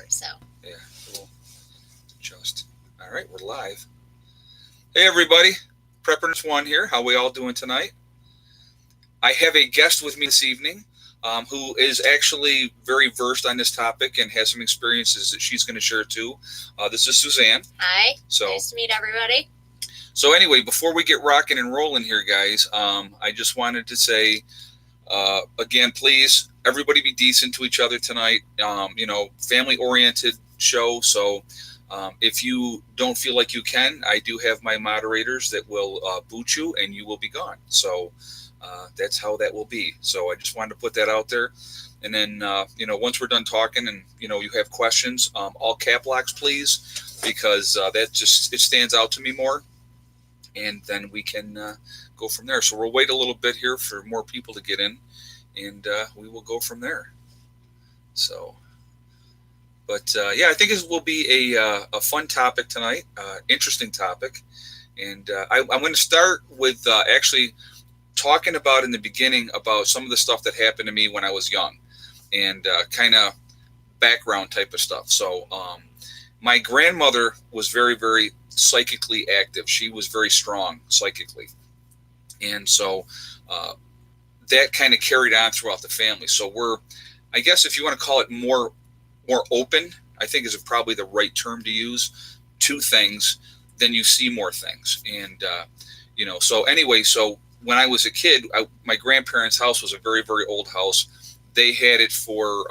So Yeah, we'll just. All right, we're live. Hey, everybody. Prepper Nurse One here. How we all doing tonight? I have a guest with me this evening who is actually very versed on this topic and has some experiences that she's going to share too. This is Suzanne. hi, So, nice to meet everybody. so anyway, before we get rocking and rolling here, guys, I just wanted to say again, please, everybody be decent to each other tonight. Family oriented show. So if you don't feel like you can, I do have my moderators that will boot you and you will be gone. So that's how that will be. So I just wanted to put that out there. And then, once we're done talking and, you have questions, all cap locks, please, because that just, it stands out to me more. And then we can go from there. So we'll wait a little bit here for more people to get in, and we will go from there. So, but I think it will be a fun topic tonight, interesting topic. And I'm going to start with actually talking about in the beginning about some of the stuff that happened to me when I was young and kind of background type of stuff. So my grandmother was very, very psychically active. She was very strong psychically. And so that kind of carried on throughout the family. So I guess if you want to call it more open, I think is probably the right term to use, to things, then you see more things. And, so anyway, so when I was a kid, my grandparents' house was a very, very old house. They had it for,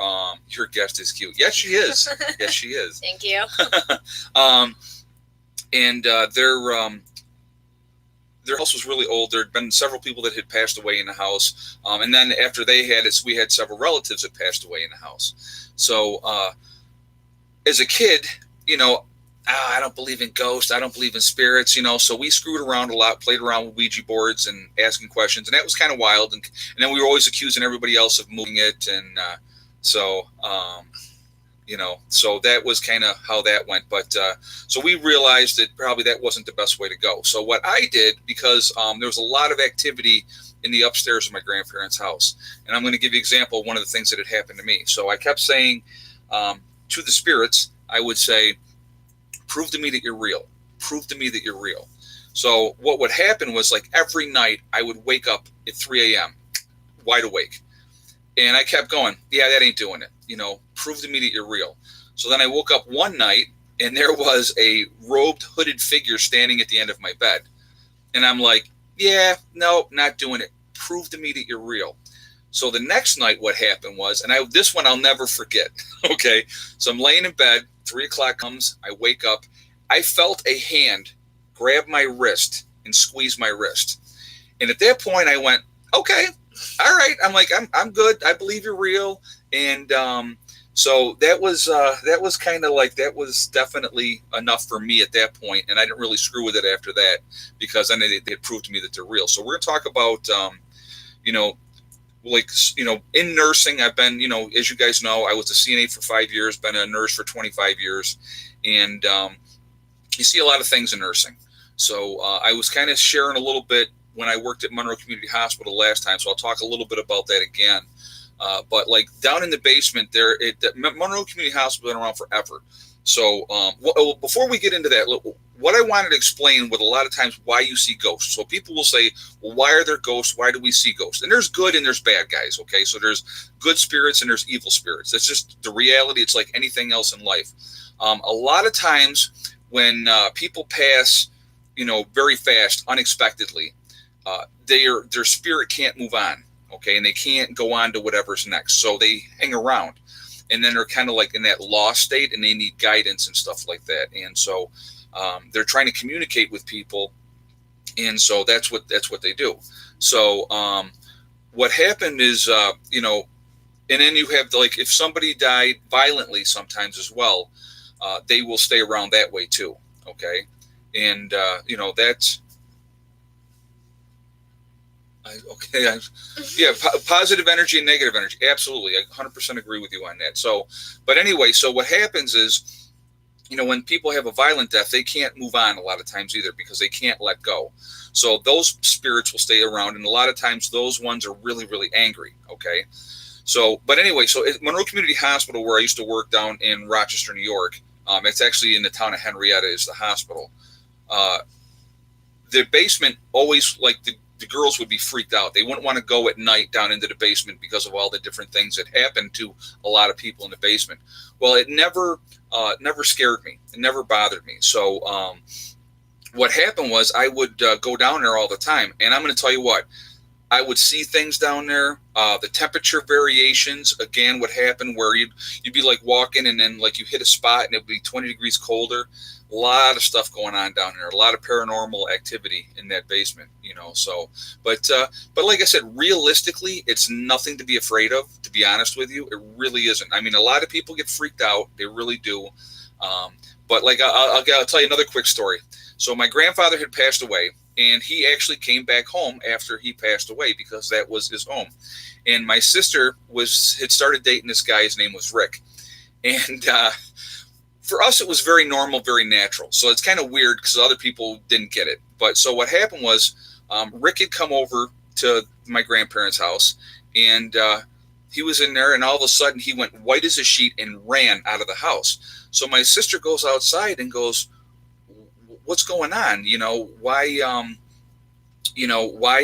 your guest is cute. Yes, she is. Yes, she is. Thank you. And their house was really old. There had been several people that had passed away in the house. And then after they had it, we had several relatives that passed away in the house. So as a kid, I don't believe in ghosts. I don't believe in spirits, So we screwed around a lot, played around with Ouija boards and asking questions. And that was kind of wild. And then we were always accusing everybody else of moving it. And so that was kind of how that went. But so we realized that probably that wasn't the best way to go. So what I did, because there was a lot of activity in the upstairs of my grandparents' house, and I'm going to give you an example of one of the things that had happened to me. So I kept saying to the spirits, I would say, prove to me that you're real. Prove to me that you're real. So what would happen was, like, every night I would wake up at 3 a.m. wide awake. And I kept going, yeah, that ain't doing it. Prove to me that you're real. So then I woke up one night and there was a robed, hooded figure standing at the end of my bed. And I'm like, yeah, no, not doing it. Prove to me that you're real. So the next night what happened was, and this one I'll never forget, okay? So I'm laying in bed, 3 o'clock comes, I wake up. I felt a hand grab my wrist and squeeze my wrist. And at that point I went, okay, all right. I'm like, I'm good. I believe you're real. And so that was kind of like, that was definitely enough for me at that point. And I didn't really screw with it after that, because then they had proved to me that they're real. So we're going to talk about, in nursing, I've been, as you guys know, I was a CNA for 5 years, been a nurse for 25 years. And you see a lot of things in nursing. So I was kind of sharing a little bit when I worked at Monroe Community Hospital last time. So I'll talk a little bit about that again. But like down in the basement there, Monroe Community Hospital has been around forever. So before we get into that, what I wanted to explain with a lot of times why you see ghosts. So people will say, well, why are there ghosts? Why do we see ghosts? And there's good and there's bad guys, okay? So there's good spirits and there's evil spirits. That's just the reality. It's like anything else in life. A lot of times when people pass, very fast, unexpectedly, their spirit can't move on, okay? And they can't go on to whatever's next. So they hang around. And then they're kind of like in that lost state and they need guidance and stuff like that. And so they're trying to communicate with people. And so that's what they do. So what happened is, and then you have like, if somebody died violently sometimes as well, they will stay around that way too. Okay. And, that's, positive energy and negative energy. Absolutely. I 100% agree with you on that. So, but anyway, so what happens is, when people have a violent death, they can't move on a lot of times either because they can't let go. So those spirits will stay around. And a lot of times those ones are really, really angry. Okay. So, but anyway, so at Monroe Community Hospital, where I used to work down in Rochester, New York, it's actually in the town of Henrietta is the hospital. Uh, the basement always, like, the girls would be freaked out. They wouldn't want to go at night down into the basement because of all the different things that happen to a lot of people in the basement. Well, it never scared me. It never bothered me. So what happened was I would go down there all the time, and I'm going to tell you what. I would see things down there. The temperature variations again would happen where you'd be like walking, and then like you hit a spot and it would be 20 degrees colder. A lot of stuff going on down there. A lot of paranormal activity in that basement, you know. So, but like I said, realistically, it's nothing to be afraid of. To be honest with you, it really isn't. I mean, a lot of people get freaked out. They really do. But like I'll tell you another quick story. So my grandfather had passed away. And he actually came back home after he passed away because that was his home. And my sister had started dating this guy. His name was Rick. And for us, it was very normal, very natural. So it's kind of weird because other people didn't get it. But so what happened was Rick had come over to my grandparents' house, and he was in there, and all of a sudden he went white as a sheet and ran out of the house. So my sister goes outside and goes, "What's going on? You know, why, why'd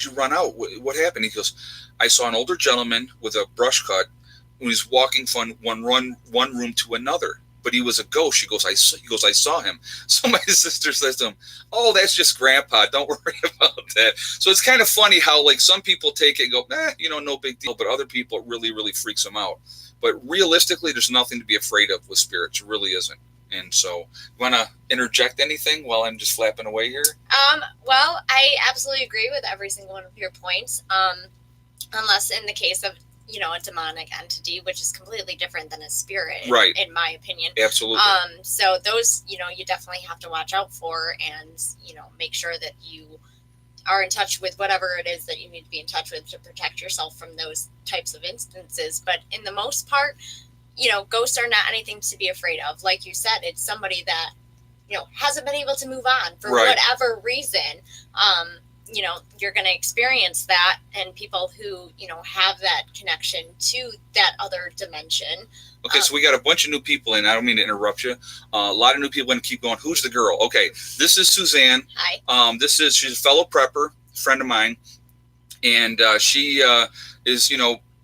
you run out? What happened?" He goes, "I saw an older gentleman with a brush cut who was walking from one room to another, but he was a ghost." He goes, I saw him. So my sister says to him, "Oh, that's just Grandpa. Don't worry about that." So it's kind of funny how, like, some people take it and go, no big deal. But other people, it really, really freaks them out. But realistically, there's nothing to be afraid of with spirits. It really isn't. And so, want to interject anything while I'm just flapping away here? Well, I absolutely agree with every single one of your points. Unless in the case of, a demonic entity, which is completely different than a spirit, right, in my opinion. Absolutely. So those, you definitely have to watch out for, and, make sure that you are in touch with whatever it is that you need to be in touch with to protect yourself from those types of instances. But in the most part, ghosts are not anything to be afraid of. Like you said, it's somebody that, hasn't been able to move on for whatever reason. You're going to experience that, and people who, have that connection to that other dimension. Okay, so we got a bunch of new people in. I don't mean to interrupt you. A lot of new people, and keep going. Who's the girl? Okay, this is Suzanne. Hi. She's a fellow prepper, friend of mine, and she is,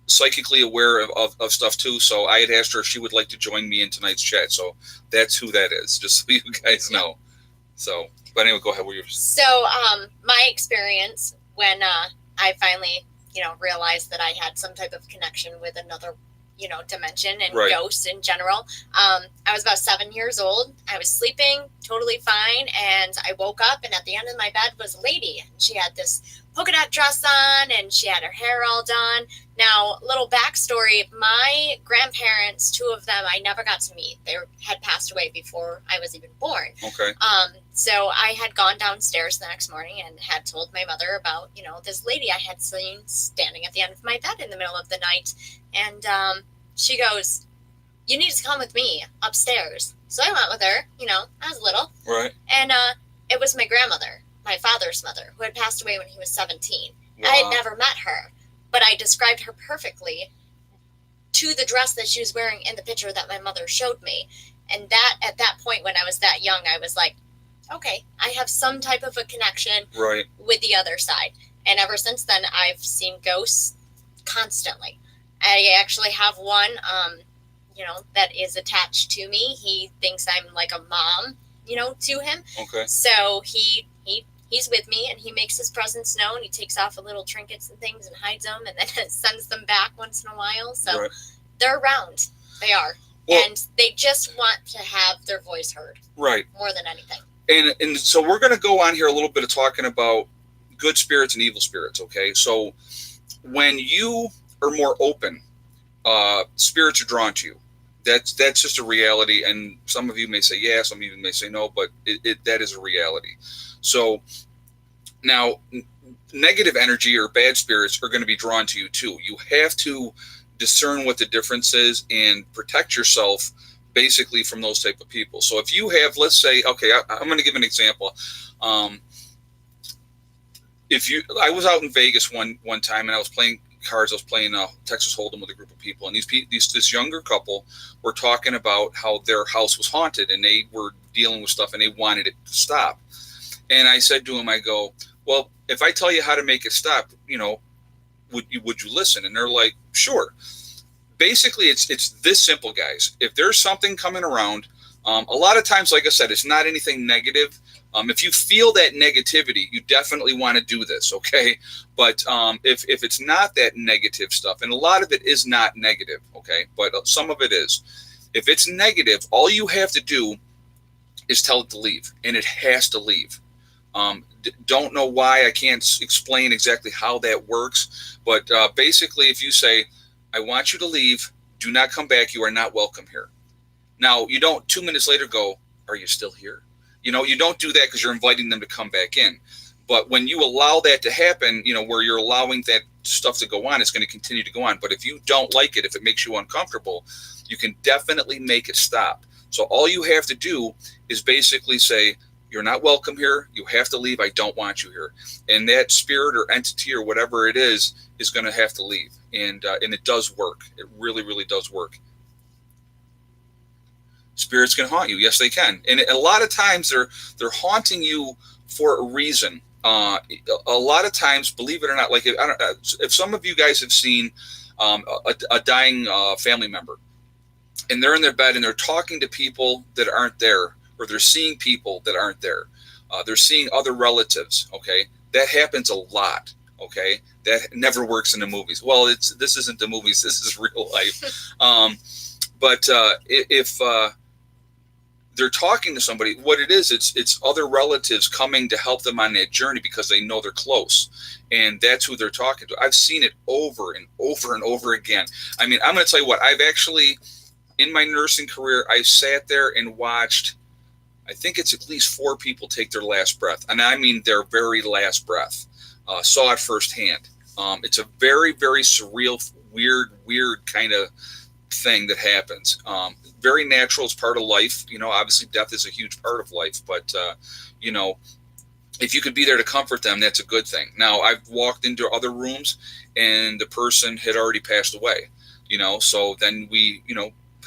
psychically aware of stuff too. So I had asked her if she would like to join me in tonight's chat. So that's who that is, just so you guys know. So, but anyway, go ahead. So my experience when I finally, realized that I had some type of connection with another, dimension and ghosts in general. I was about 7 years old. I was sleeping totally fine, and I woke up, and at the end of my bed was a lady. She had this polka dot dress on, and she had her hair all done. Now, little backstory, my grandparents, 2 of them, I never got to meet. They had passed away before I was even born. Okay. So I had gone downstairs the next morning and had told my mother about, this lady I had seen standing at the end of my bed in the middle of the night. And she goes, "You need to come with me upstairs." So I went with her, I was little. Right. And it was my grandmother, my father's mother, who had passed away when he was 17. Wow. I had never met her, but I described her perfectly to the dress that she was wearing in the picture that my mother showed me. And that, at that point, when I was that young, I was like, okay, I have some type of a connection with the other side. And ever since then, I've seen ghosts constantly. I actually have one, that is attached to me. He thinks I'm like a mom, to him. Okay. So he's with me, and he makes his presence known. He takes off the little trinkets and things and hides them, and then sends them back once in a while. So they're around. They are. Well, and they just want to have their voice heard. Right. More than anything. And so we're going to go on here a little bit of talking about good spirits and evil spirits, okay? So when you are more open, spirits are drawn to you. That's just a reality, and some of you may say yeah, some of you may say no, but that is a reality. So now, negative energy or bad spirits are going to be drawn to you too. You have to discern what the difference is and protect yourself basically from those type of people. So if you have, let's say, okay, I'm going to give an example. I was out in Vegas one time, and I was playing cards. I was playing Texas Hold'em with a group of people, and this younger couple were talking about how their house was haunted, and they were dealing with stuff, and they wanted it to stop. And I said to him, I go, well, if I tell you how to make it stop, would you listen? And they're like, sure. Basically, it's this simple, guys. If there's something coming around, a lot of times, like I said, it's not anything negative. If you feel that negativity, you definitely want to do this, okay? But if it's not that negative stuff, and a lot of it is not negative, okay? But some of it is. If it's negative, all you have to do is tell it to leave, and it has to leave. Don't know why. I can't explain exactly how that works, but basically, if you say, I want you to leave, do not come back, you are not welcome here. Now, you don't 2 minutes later go, are you still here? You don't do that because you're inviting them to come back in. But when you allow that to happen, where you're allowing that stuff to go on, it's going to continue to go on. But if you don't like it, if it makes you uncomfortable, you can definitely make it stop. So all you have to do is basically say, you're not welcome here. You have to leave. I don't want you here. And that spirit or entity or whatever it is going to have to leave. And it does work. It really, really does work. Spirits can haunt you. Yes, they can. And a lot of times they're haunting you for a reason. A lot of times, believe it or not, like if some of you guys have seen a dying family member, and they're in their bed and they're talking to people that aren't there, or they're seeing people that aren't there. They're seeing other relatives, okay? That happens a lot, okay? That never works in the movies. Well, this isn't the movies, this is real life. But if they're talking to somebody, what it is, it's other relatives coming to help them on that journey because they know they're close. And that's who they're talking to. I've seen it over and over and over again. I mean, I'm going to tell you what, I've actually, in my nursing career, I sat there and watched, I think it's at least 4 people take their last breath. And I mean their very last breath. Saw it firsthand. It's a very, very surreal, weird kind of thing that happens. Very natural. It's part of life. Obviously death is a huge part of life. But, if you could be there to comfort them, that's a good thing. Now, I've walked into other rooms and the person had already passed away. So then we,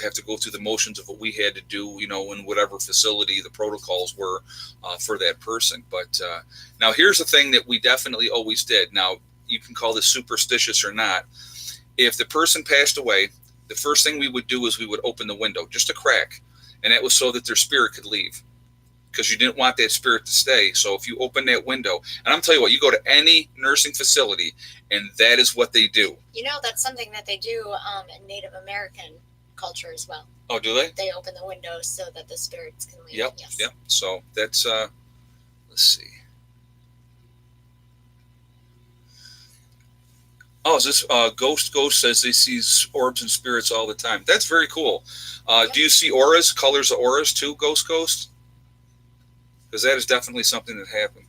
have to go through the motions of what we had to do, in whatever facility the protocols were for that person. But now here's the thing that we definitely always did. Now, you can call this superstitious or not. If the person passed away, the first thing we would do is we would open the window, just a crack. And that was so that their spirit could leave, because you didn't want that spirit to stay. So if you open that window, and I'm telling you what, you go to any nursing facility and that is what they do. That's something that they do in Native American culture as well. Oh, do they? They open the windows so that the spirits can leave. Yep. Yes. Yep. So that's let's see. Oh, is this Ghost says they see orbs and spirits all the time. That's very cool. Do you see auras, colors of auras too, Ghost? Because that is definitely something that happened.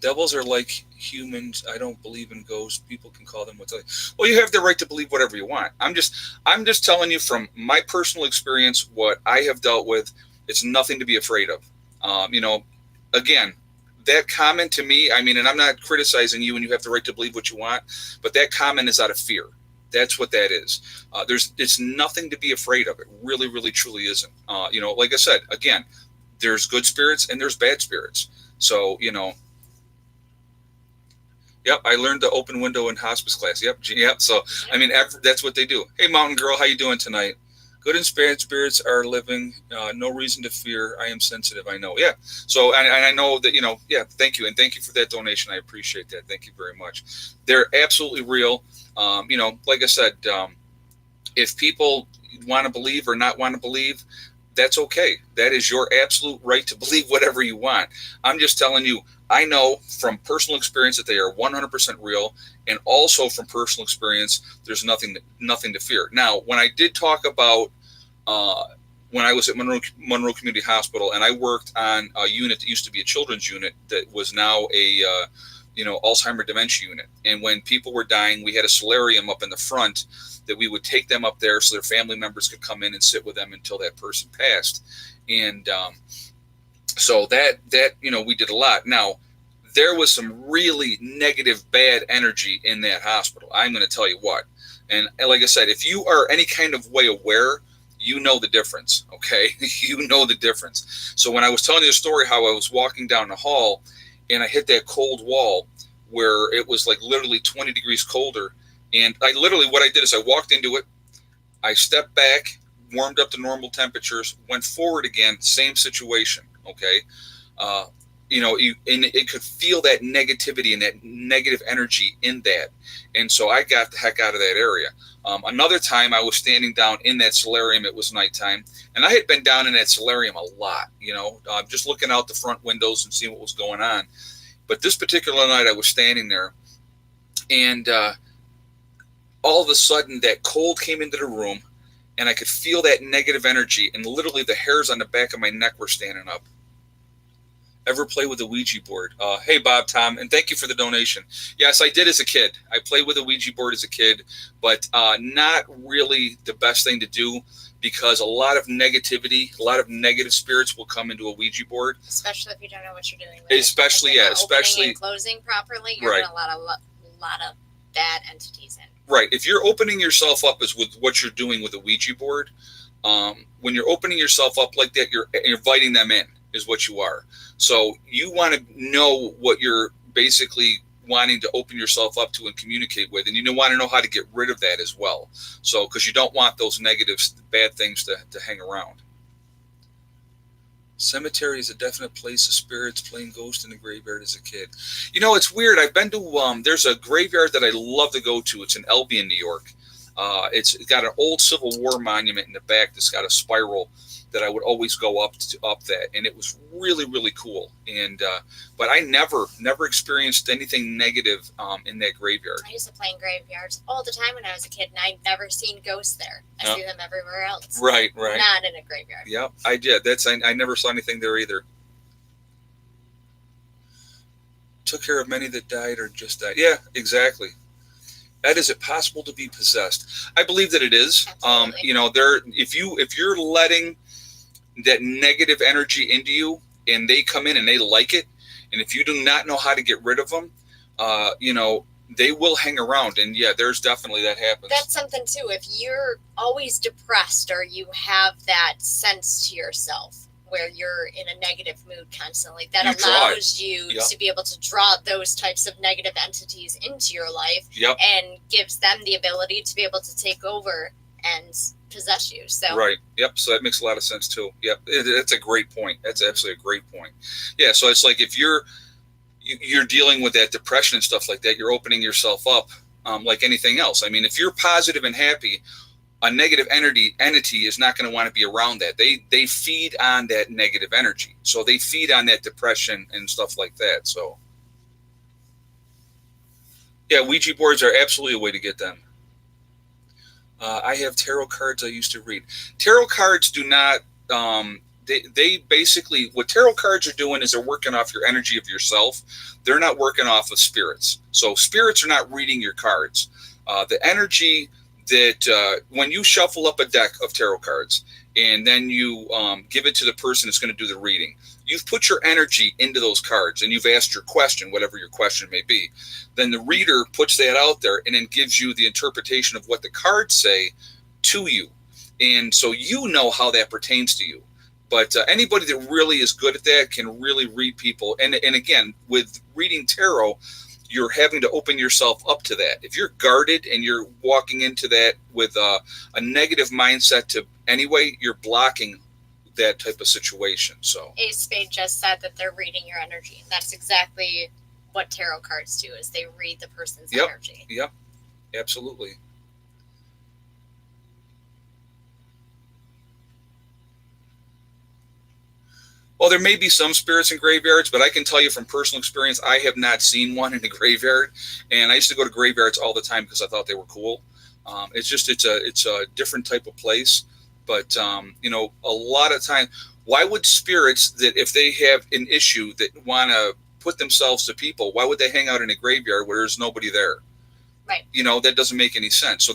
Devils are like humans. I don't believe in ghosts. People can call them what they like. Well, you have the right to believe whatever you want. I'm just telling you from my personal experience what I have dealt with. It's nothing to be afraid of. Again, that comment to me, I mean, and I'm not criticizing you, and you have the right to believe what you want, but that comment is out of fear. That's what that is. It's nothing to be afraid of. It really, really, truly isn't. Like I said, again, there's good spirits and there's bad spirits. So, Yep, I learned the open window in hospice class. Yep. So, I mean, that's what they do. Hey, Mountain Girl, how you doing tonight? Good and bad spirits are living. No reason to fear. I am sensitive. I know. Yeah. So, and I know that, yeah, thank you. And thank you for that donation. I appreciate that. Thank you very much. They're absolutely real. Like I said, if people want to believe or not want to believe, that's okay. That is your absolute right to believe whatever you want. I'm just telling you, I know from personal experience that they are 100% real, and also from personal experience, there's nothing to fear. Now, when I did talk about when I was at Monroe Community Hospital, and I worked on a unit that used to be a children's unit that was now a Alzheimer dementia unit, and when people were dying, we had a solarium up in the front that we would take them up there so their family members could come in and sit with them until that person passed. And So that we did a lot. Now, there was some really negative, bad energy in that hospital. I'm going to tell you what. And like I said, if you are any kind of way aware, you know the difference, okay? You know the difference. So when I was telling you the story how I was walking down the hall and I hit that cold wall where it was like literally 20 degrees colder, and what I did is I walked into it, I stepped back, warmed up to normal temperatures, went forward again, same situation, okay? And it could feel that negativity and that negative energy in that. And so I got the heck out of that area. Another time I was standing down in that solarium, it was nighttime, and I had been down in that solarium a lot, just looking out the front windows and seeing what was going on. But this particular night I was standing there, and all of a sudden that cold came into the room, and I could feel that negative energy, and literally the hairs on the back of my neck were standing up. Ever play with a Ouija board? Hey, Bob, Tom, and thank you for the donation. Yes, I did as a kid. I played with a Ouija board as a kid, but not really the best thing to do, because a lot of negativity, a lot of negative spirits will come into a Ouija board. Especially if you don't know what you're doing with especially, it. Especially and closing properly, you're going to let a lot of bad entities in. Right. If you're opening yourself up as with what you're doing with a Ouija board, when you're opening yourself up like that, you're inviting them in, is what you are. So you want to know what you're basically wanting to open yourself up to and communicate with, and you want to know how to get rid of that as well. So, because you don't want those negative, bad things to hang around. Cemetery is a definite place of spirits playing ghost in the graveyard as a kid. It's weird. I've been to, there's a graveyard that I love to go to. It's in Albion, New York. It's got an old Civil War monument in the back that's got a spiral that I would always go up that, and it was really, really cool. And but I never experienced anything negative in that graveyard. I used to play in graveyards all the time when I was a kid, and I'd never seen ghosts there. I see them everywhere else. Right. Not in a graveyard. Yeah, I did. I never saw anything there either. Took care of many that died or just died. Yeah, exactly. Ed, is it possible to be possessed? I believe that it is. If you're letting that negative energy into you, and they come in and they like it, and if you do not know how to get rid of them, they will hang around. And yeah, there's definitely that happens. That's something too. If you're always depressed, or you have that sense to yourself where you're in a negative mood constantly, that allows you to be able to draw those types of negative entities into your life, and gives them the ability to be able to take over and possess you. So right. Yep. So that makes a lot of sense too. Yep. That's a great point. That's absolutely a great point. Yeah. So it's like if you're dealing with that depression and stuff like that, you're opening yourself up, like anything else. I mean, if you're positive and happy, a negative entity is not going to want to be around that. They feed on that negative energy. So they feed on that depression and stuff like that. So yeah, Ouija boards are absolutely a way to get them. I have tarot cards I used to read. Tarot cards do not, they basically, what tarot cards are doing is they're working off your energy of yourself. They're not working off of spirits. So spirits are not reading your cards. The energy that when you shuffle up a deck of tarot cards and then you give it to the person that's going to do the reading, you've put your energy into those cards and you've asked your question, whatever your question may be. Then the reader puts that out there and then gives you the interpretation of what the cards say to you. And so you know how that pertains to you. But anybody that really is good at that can really read people. And again, with reading tarot, you're having to open yourself up to that. If you're guarded and you're walking into that with a negative mindset to anyway, you're blocking that type of situation. So Ace Spade just said that they're reading your energy. And that's exactly what tarot cards do, is they read the person's energy. Yep, absolutely. Well, there may be some spirits in graveyards, but I can tell you from personal experience, I have not seen one in a graveyard. And I used to go to graveyards all the time because I thought they were cool. It's a different type of place. But, a lot of time, why would spirits that if they have an issue that want to put themselves to people, why would they hang out in a graveyard where there's nobody there? Right. That doesn't make any sense. So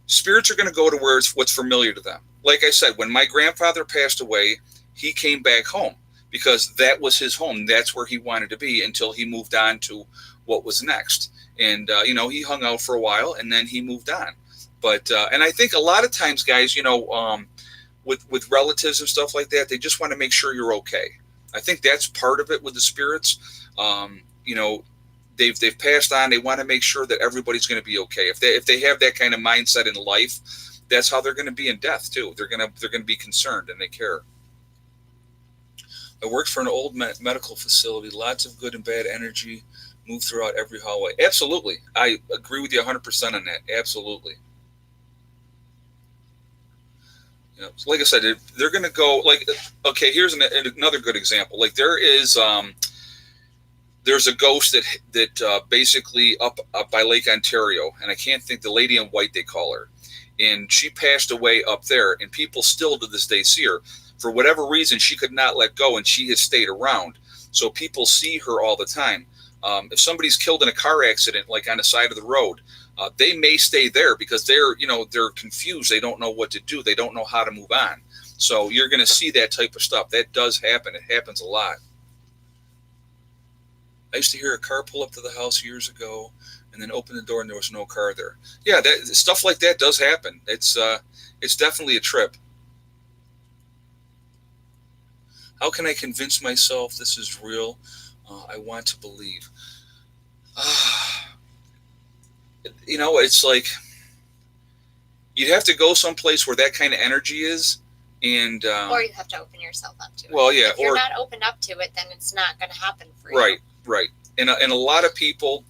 spirits are going to go to where it's what's familiar to them. Like I said, when my grandfather passed away, he came back home because that was his home. That's where he wanted to be until he moved on to what was next. And, you know, he hung out for a while and then he moved on. But, and I think a lot of times, guys, you know, with relatives and stuff like that, they just want to make sure you're okay. I think that's part of it with the spirits. You know, they've passed on. They want to make sure that everybody's going to be okay. If they have that kind of mindset in life, that's how they're going to be in death too. They're going to be concerned and they care. I worked for an old medical facility. Lots of good and bad energy move throughout every hallway. Absolutely, I agree with you 100% on that. Absolutely. You know, like I said, they're going to go like, okay, here's another good example. Like there's a ghost that basically up by Lake Ontario, and I can't think, the lady in white they call her, and she passed away up there, and people still to this day see her. For whatever reason, she could not let go, and she has stayed around. So people see her all the time. If somebody's killed in a car accident, like on the side of the road, they may stay there because they're confused. They don't know what to do. They don't know how to move on. So you're going to see that type of stuff. That does happen. It happens a lot. I used to hear a car pull up to the house years ago and then open the door and there was no car there. Yeah, stuff like that does happen. It's definitely a trip. How can I convince myself this is real? I want to believe. You know, it's like you'd have to go someplace where that kind of energy is, and or you have to open yourself up to it. Well, yeah, if you're not opened up to it, then it's not going to happen for you. Right. And a lot of people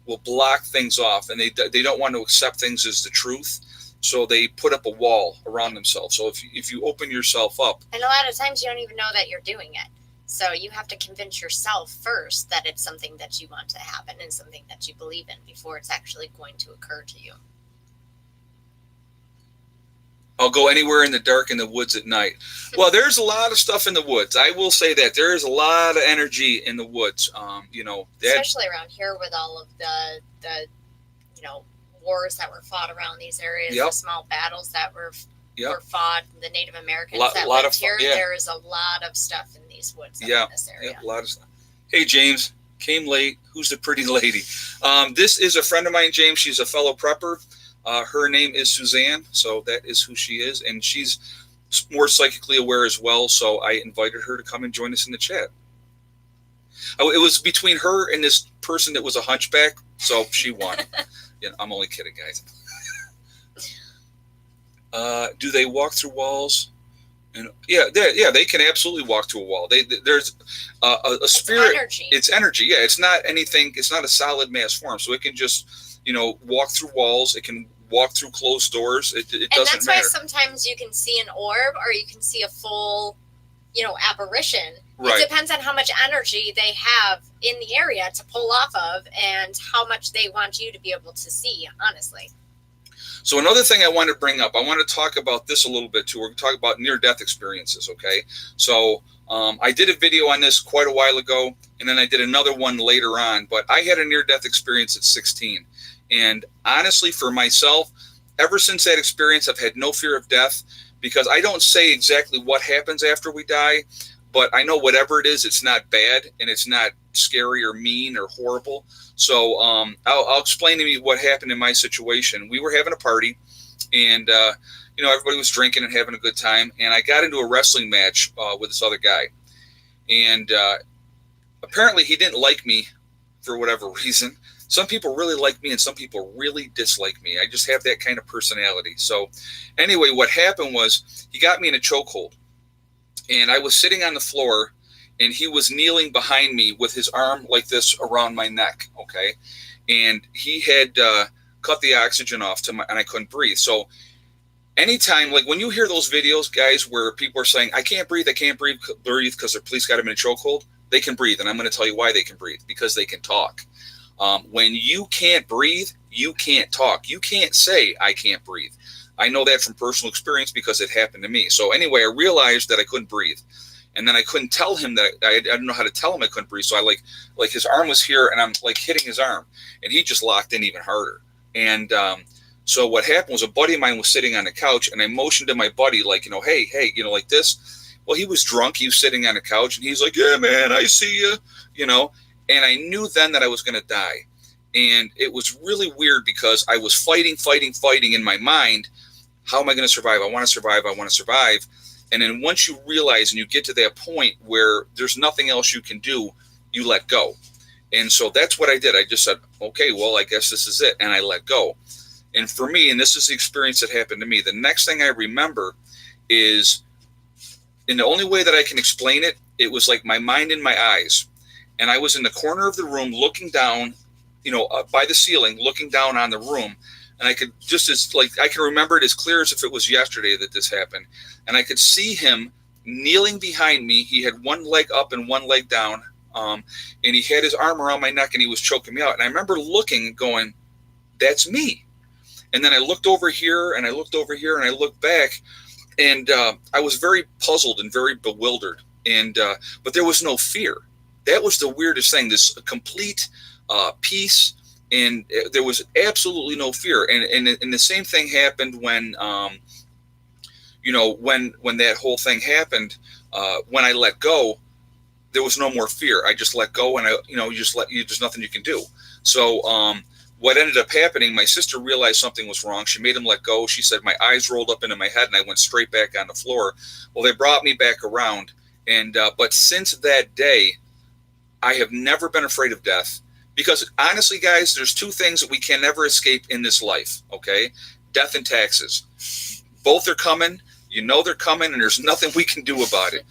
will block things off, and they don't want to accept things as the truth, so they put up a wall around themselves. So if you open yourself up, and a lot of times you don't even know that you're doing it. So you have to convince yourself first that it's something that you want to happen and something that you believe in before it's actually going to occur to you. I'll go anywhere in the dark in the woods at night. Well, there's a lot of stuff in the woods. I will say that there is a lot of energy in the woods. You know, especially around here with all of the wars that were fought around these areas, the small battles that were fought, the Native Americans that lived here. Yeah. There is a lot of stuff in these woods in this area. Yeah, a lot of stuff. Hey, James, came late. Who's the pretty lady? This is a friend of mine, James. She's a fellow prepper. Her name is Suzanne, so that is who she is, and she's more psychically aware as well, so I invited her to come and join us in the chat. It was between her and this person that was a hunchback, so she won. Yeah, I'm only kidding, guys. Do they walk through walls? And they can absolutely walk through a wall. There's a spirit. It's energy. Yeah, it's not anything. It's not a solid mass form, so it can just walk through walls. It can walk through closed doors. It doesn't matter. And that's why sometimes you can see an orb or you can see a full, apparition. Right. It depends on how much energy they have in the area to pull off of and how much they want you to be able to see, honestly. So another thing I want to bring up, I want to talk about this a little bit too. We're going to talk about near-death experiences, okay? So I did a video on this quite a while ago, and then I did another one later on, but I had a near-death experience at 16. And honestly, for myself, ever since that experience, I've had no fear of death because I don't say exactly what happens after we die, but I know whatever it is, it's not bad and it's not scary or mean or horrible. So I'll explain to you what happened in my situation. We were having a party, and everybody was drinking and having a good time. And I got into a wrestling match with this other guy, and apparently he didn't like me for whatever reason. Some people really like me, and some people really dislike me. I just have that kind of personality. So anyway, what happened was he got me in a chokehold, and I was sitting on the floor. And he was kneeling behind me with his arm like this around my neck, okay? And he had cut the oxygen off and I couldn't breathe. So anytime, like when you hear those videos, guys, where people are saying, I can't breathe because their police got him in a chokehold, they can breathe. And I'm going to tell you why they can breathe, because they can talk. When you can't breathe, you can't talk. You can't say, I can't breathe. I know that from personal experience because it happened to me. So anyway, I realized that I couldn't breathe. And then I couldn't tell him that I didn't know how to tell him I couldn't breathe. So I like his arm was here and I'm like hitting his arm, and he just locked in even harder. And so what happened was a buddy of mine was sitting on the couch, and I motioned to my buddy, like, hey, like this. Well, he was drunk. He was sitting on a couch, and he's like, "Yeah, man, I see you," you know. And I knew then that I was going to die. And it was really weird because I was fighting in my mind. How am I going to survive? I want to survive. I want to survive. And then once you realize and you get to that point where there's nothing else you can do, you let go. And so that's what I did. I just said, okay, well, I guess this is it. And I let go. And for me, and this is the experience that happened to me, the next thing I remember is, and the only way that I can explain it, it was like my mind in my eyes. And I was in the corner of the room looking down, by the ceiling, looking down on the room. And I could I can remember it as clear as if it was yesterday that this happened. And I could see him kneeling behind me. He had one leg up and one leg down. And he had his arm around my neck and he was choking me out. And I remember looking and going, that's me. And then I looked over here and I looked over here and I looked back, and I was very puzzled and very bewildered. And but there was no fear. That was the weirdest thing, this complete peace. And there was absolutely no fear. And the same thing happened when, when that whole thing happened, when I let go, there was no more fear. I just let go, and there's nothing you can do. So what ended up happening, my sister realized something was wrong. She made him let go. She said my eyes rolled up into my head and I went straight back on the floor. Well, they brought me back around. And but since that day, I have never been afraid of death. Because honestly, guys, there's two things that we can never escape in this life, okay? Death and taxes. Both are coming. They're coming, and there's nothing we can do about it.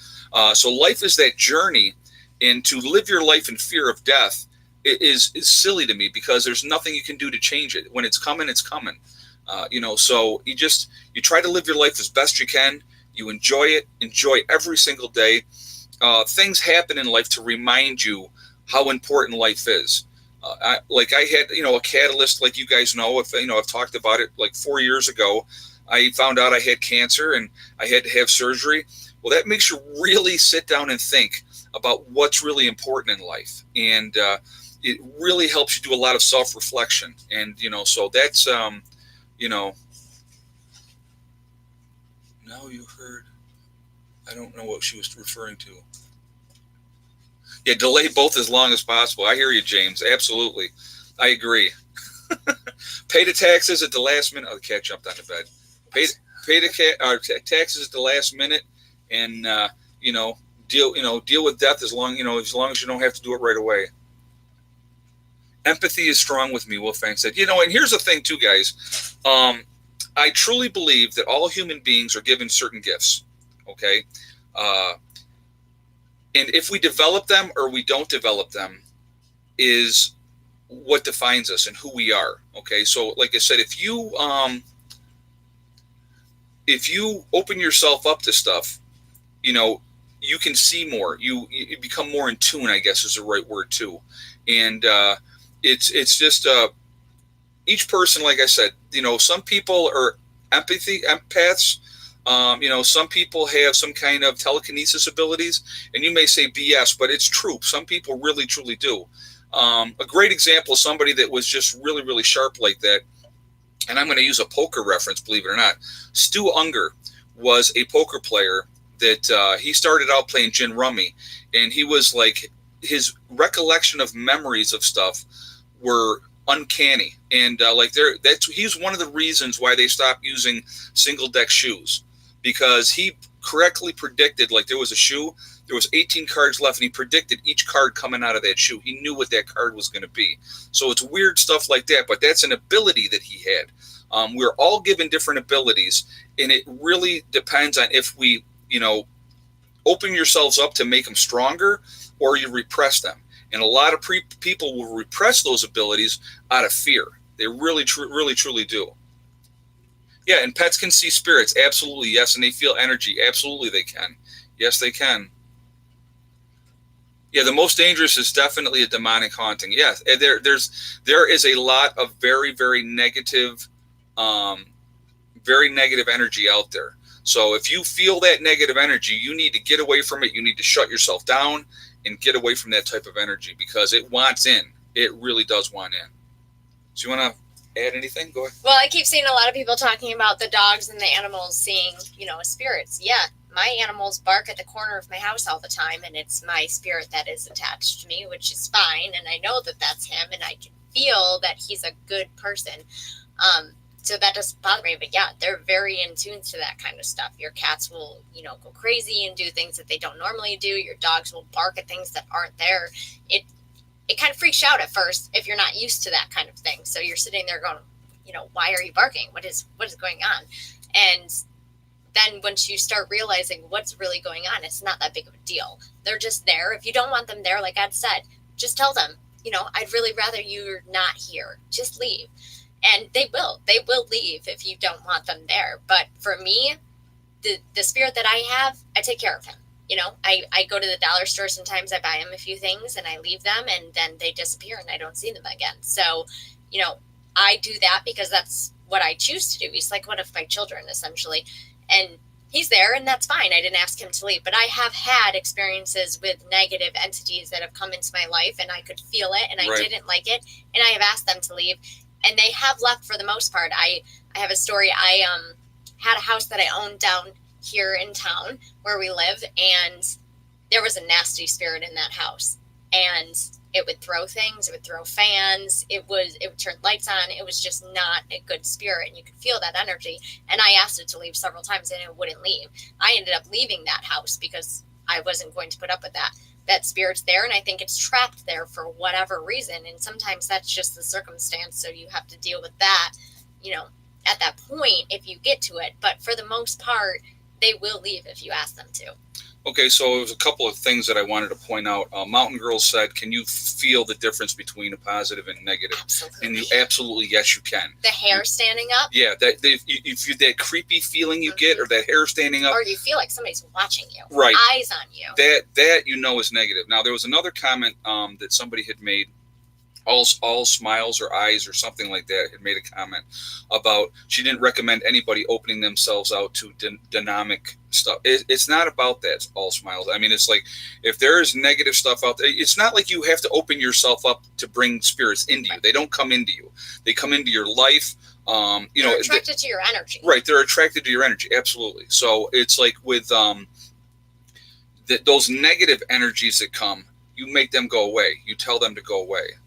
So life is that journey, and to live your life in fear of death is silly to me, because there's nothing you can do to change it. When it's coming, it's coming. So you try to live your life as best you can. You enjoy it. Enjoy every single day. Things happen in life to remind you how important life is. I had, a catalyst, like you guys know, I've talked about it. Like 4 years ago, I found out I had cancer and I had to have surgery. Well, that makes you really sit down and think about what's really important in life. And it really helps you do a lot of self-reflection. And, so that's, now you heard, I don't know what she was referring to. Yeah, delay both as long as possible. I hear you, James. Absolutely. I agree. Pay the taxes at the last minute. Oh, the cat jumped on the bed. Pay the taxes at the last minute, and deal with death as long as you don't have to do it right away. Empathy is strong with me, Wolfgang said. And here's the thing too, guys. I truly believe that all human beings are given certain gifts. Okay. And if we develop them or we don't develop them is what defines us and who we are. Okay. So like I said, if you open yourself up to stuff, you can see more, you become more in tune, I guess is the right word too. And it's just each person, like I said, some people are empaths. Some people have some kind of telekinesis abilities, and you may say BS, but it's true. Some people really, truly do. A great example is somebody that was just really, really sharp like that. And I'm going to use a poker reference, believe it or not. Stu Unger was a poker player that he started out playing gin rummy, and he was like, his recollection of memories of stuff were uncanny. And he's one of the reasons why they stopped using single deck shoes. Because he correctly predicted, like there was a shoe, there was 18 cards left, and he predicted each card coming out of that shoe. He knew what that card was going to be. So it's weird stuff like that, but that's an ability that he had. We're all given different abilities, and it really depends on if we, open yourselves up to make them stronger or you repress them. And a lot of people will repress those abilities out of fear. They really, really, truly do. Yeah, and pets can see spirits. Absolutely, yes. And they feel energy. Absolutely, they can. Yes, they can. Yeah, the most dangerous is definitely a demonic haunting. Yes, there is a lot of very, very negative energy out there. So if you feel that negative energy, you need to get away from it. You need to shut yourself down and get away from that type of energy, because it wants in. It really does want in. So you want to add anything? Go ahead. Well, I keep seeing a lot of people talking about the dogs and the animals seeing, spirits. Yeah, my animals bark at the corner of my house all the time, and it's my spirit that is attached to me, which is fine. And I know that that's him, and I can feel that he's a good person. So that doesn't bother me. But yeah, they're very in tune to that kind of stuff. Your cats will, go crazy and do things that they don't normally do. Your dogs will bark at things that aren't there. It kind of freaks you out at first if you're not used to that kind of thing. So you're sitting there going, why are you barking? What is going on? And then once you start realizing what's really going on, it's not that big of a deal. They're just there. If you don't want them there, like Ed said, just tell them, I'd really rather you're not here. Just leave. And they will leave if you don't want them there. But for me, the spirit that I have, I take care of him. I go to the dollar store. Sometimes I buy him a few things and I leave them, and then they disappear and I don't see them again. So, I do that because that's what I choose to do. He's like one of my children, essentially. And he's there, and that's fine. I didn't ask him to leave. But I have had experiences with negative entities that have come into my life, and I could feel it, and I didn't like it. And I have asked them to leave, and they have left for the most part. I have a story. I had a house that I owned down here in town where we live, and there was a nasty spirit in that house, and it would throw things, it would throw fans, it would turn lights on. It was just not a good spirit, and you could feel that energy. And I asked it to leave several times, and it wouldn't leave. I ended up leaving that house because I wasn't going to put up with that spirit's there, and I think it's trapped there for whatever reason. And sometimes that's just the circumstance, so you have to deal with that, at that point if you get to it. But for the most part, they will leave if you ask them to. Okay, so there's a couple of things that I wanted to point out. Mountain Girl said, can you feel the difference between a positive and negative? Absolutely. And you absolutely, yes, you can. The hair standing up? Yeah, if you that creepy feeling you get, or that hair standing up. Or you feel like somebody's watching you. Right. Eyes on you. That is negative. Now, there was another comment that somebody had made, all smiles or eyes or something like that, had made a comment about she didn't recommend anybody opening themselves out to dynamic stuff. It's not about that, all smiles. I mean, it's like if there is negative stuff out there, it's not like you have to open yourself up to bring spirits into you. They don't come into you. They come into your life. They're attracted to your energy. Right. They're attracted to your energy. Absolutely. So it's like with those negative energies that come, you make them go away. You tell them to go away.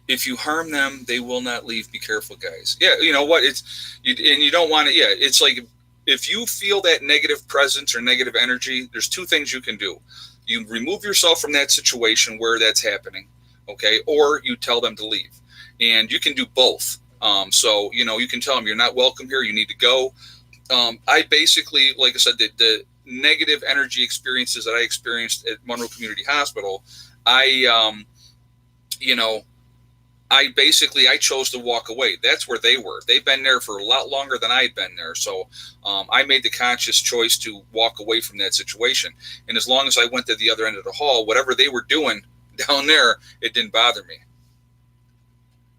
If you harm them, they will not leave. Be careful, guys. Yeah, you know what? And you don't want to. Yeah, it's like if you feel that negative presence or negative energy, there's two things you can do. You remove yourself from that situation where that's happening, okay? Or you tell them to leave, and you can do both. So you can tell them you're not welcome here. You need to go. I basically, like I said, the negative energy experiences that I experienced at Monroe Community Hospital, I chose to walk away. That's where they were. They've been there for a lot longer than I'd been there. So I made the conscious choice to walk away from that situation. And as long as I went to the other end of the hall, whatever they were doing down there, it didn't bother me.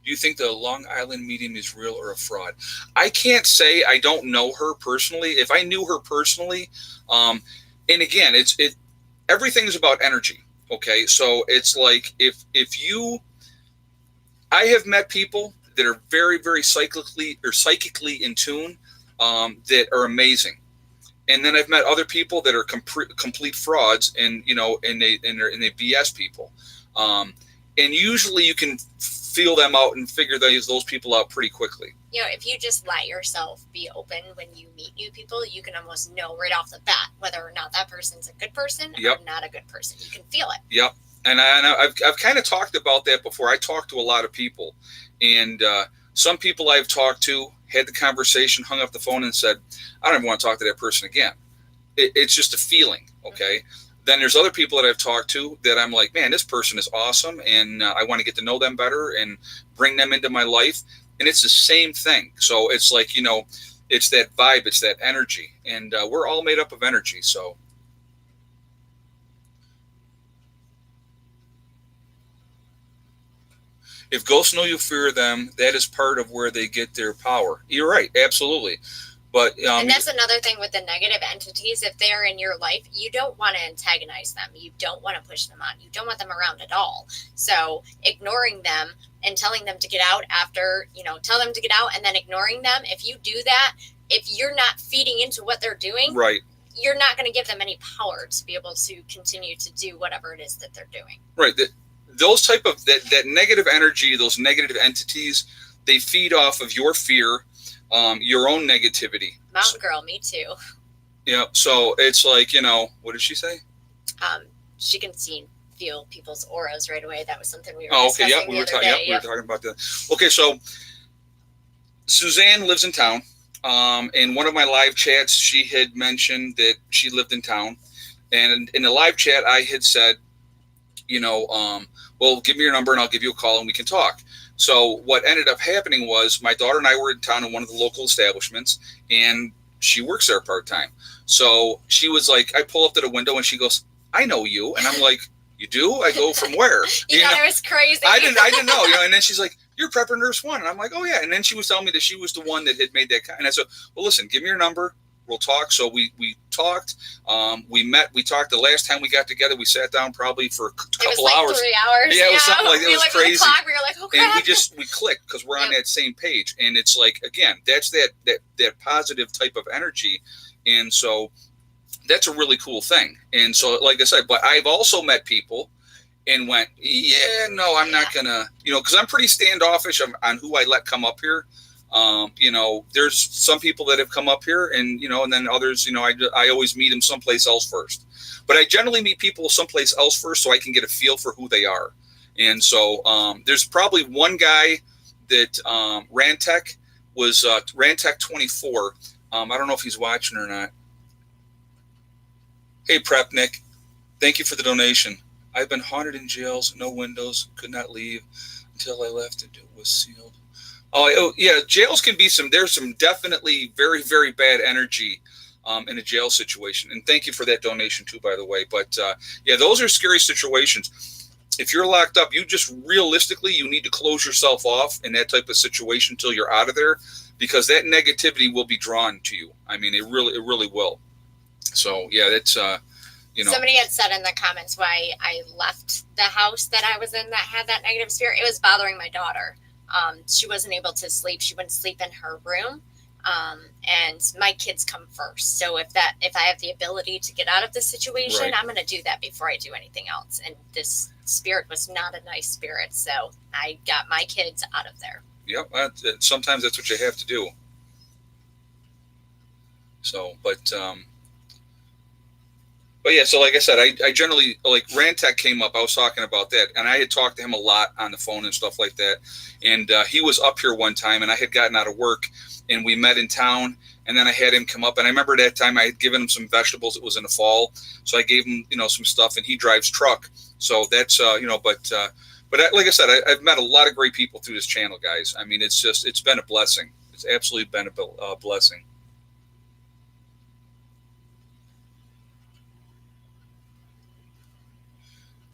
Do you think the Long Island medium is real or a fraud? I can't say. I don't know her personally. If I knew her personally, and again, everything's about energy. Okay. So it's like I have met people that are very, very psychically in tune, that are amazing, and then I've met other people that are complete frauds, and they BS people, and usually you can feel them out and figure those people out pretty quickly. If you just let yourself be open when you meet new people, you can almost know right off the bat whether or not that person's a good person or not a good person. You can feel it. Yep. And I've kind of talked about that before. I talked to a lot of people, and some people I've talked to had the conversation, hung up the phone, and said, I don't even want to talk to that person again. It's just a feeling, okay? Mm-hmm. Then there's other people that I've talked to that I'm like, man, this person is awesome, and I want to get to know them better and bring them into my life. And it's the same thing. So it's like, it's that vibe, it's that energy, and we're all made up of energy, so. If ghosts know you fear them, that is part of where they get their power. You're right, absolutely. But and that's another thing with the negative entities. If they're in your life, you don't want to antagonize them. You don't want to push them on. You don't want them around at all. So ignoring them and telling them to get out after, tell them to get out and then ignoring them. If you do that, if you're not feeding into what they're doing, right, you're not going to give them any power to be able to continue to do whatever it is that they're doing. Right. Those type of that negative energy, those negative entities, they feed off of your fear, your own negativity. Mountain girl, me too. Yeah. So it's like, what did she say? She can feel people's auras right away. That was something we were okay. discussing Yeah, we were talking about that. Okay. So Suzanne lives in town. In one of my live chats, she had mentioned that she lived in town, and in the live chat, I had said, well, give me your number and I'll give you a call and we can talk. So what ended up happening was my daughter and I were in town in one of the local establishments, and she works there part-time. So she was like, I pull up to the window and she goes, I know you. And I'm like, you do? I go, from where? you thought it was crazy. I didn't know, and then she's like, you're Prepper Nurse One. And I'm like, oh yeah. And then she was telling me that she was the one that had made that. And I said, well, listen, give me your number. We'll talk. So we talked, we met, we talked. The last time we got together, we sat down probably for a couple hours. 3 hours. Yeah, it was something like that. It was crazy. Clock, we were like, oh crap. And we clicked because we're on that same page. And it's like, again, that's that positive type of energy. And so that's a really cool thing. And so, like I said, but I've also met people and went, yeah, no, I'm not gonna, because I'm pretty standoffish on who I let come up here. There's some people that have come up here and, and then others, I always meet them someplace else first, but I generally meet people someplace else first so I can get a feel for who they are. And so, there's probably one guy that, Rantech was, Rantech 24. I don't know if he's watching or not. Hey, Prep Nick, thank you for the donation. I've been haunted in jails, no windows, could not leave until I left and it was sealed. Oh yeah, jails can be there's some definitely very, very bad energy in a jail situation. And thank you for that donation too, by the way. But yeah, those are scary situations. If you're locked up, you just realistically, you need to close yourself off in that type of situation until you're out of there, because that negativity will be drawn to you. I mean, it really will. So yeah, that's Somebody had said in the comments why I left the house that I was in that had that negative spirit. It was bothering my daughter. She wasn't able to sleep. She wouldn't sleep in her room. And my kids come first. So if I have the ability to get out of the situation, right, I'm going to do that before I do anything else. And this spirit was not a nice spirit. So I got my kids out of there. Yep. Sometimes that's what you have to do. So, but yeah, so like I said, I generally, like Rantech came up, I was talking about that, and I had talked to him a lot on the phone and stuff like that. And he was up here one time, and I had gotten out of work, and we met in town, and then I had him come up. And I remember that time I had given him some vegetables. It was in the fall, so I gave him, some stuff, and he drives truck. So that's, but like I said, I've met a lot of great people through this channel, guys. I mean, it's been a blessing. It's absolutely been a blessing.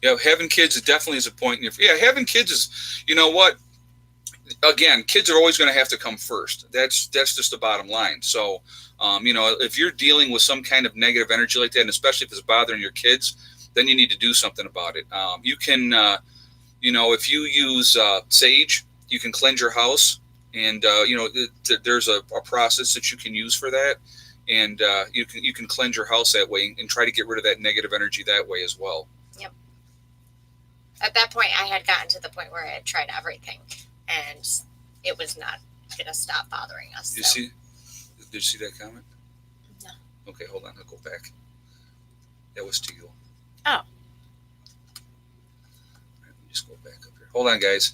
Yeah, having kids definitely is a point. Having kids is, again, kids are always going to have to come first. That's just the bottom line. So, if you're dealing with some kind of negative energy like that, and especially if it's bothering your kids, then you need to do something about it. You can, if you use sage, you can cleanse your house, and there's a process that you can use for that, and you can cleanse your house that way and try to get rid of that negative energy that way as well. Yep. At that point, I had gotten to the point where I had tried everything, and it was not going to stop bothering us. Did you see that comment? No. Okay, hold on. I'll go back. That was to you. Oh. All right, let me just go back up here. Hold on, guys.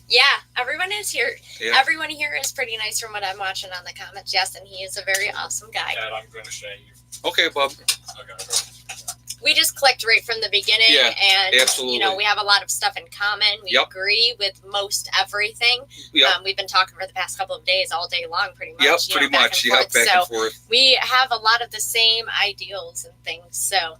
Yeah, everyone is here. Yeah. Everyone here is pretty nice from what I'm watching on the comments. Yes, and he is a very awesome guy. Dad, I'm going to show you. Okay, Bob. Okay. We just clicked right from the beginning, and absolutely. We have a lot of stuff in common. We agree with most everything. Yep. We've been talking for the past couple of days, all day long, pretty much. Yep, pretty much. Back and forth. We have a lot of the same ideals and things. So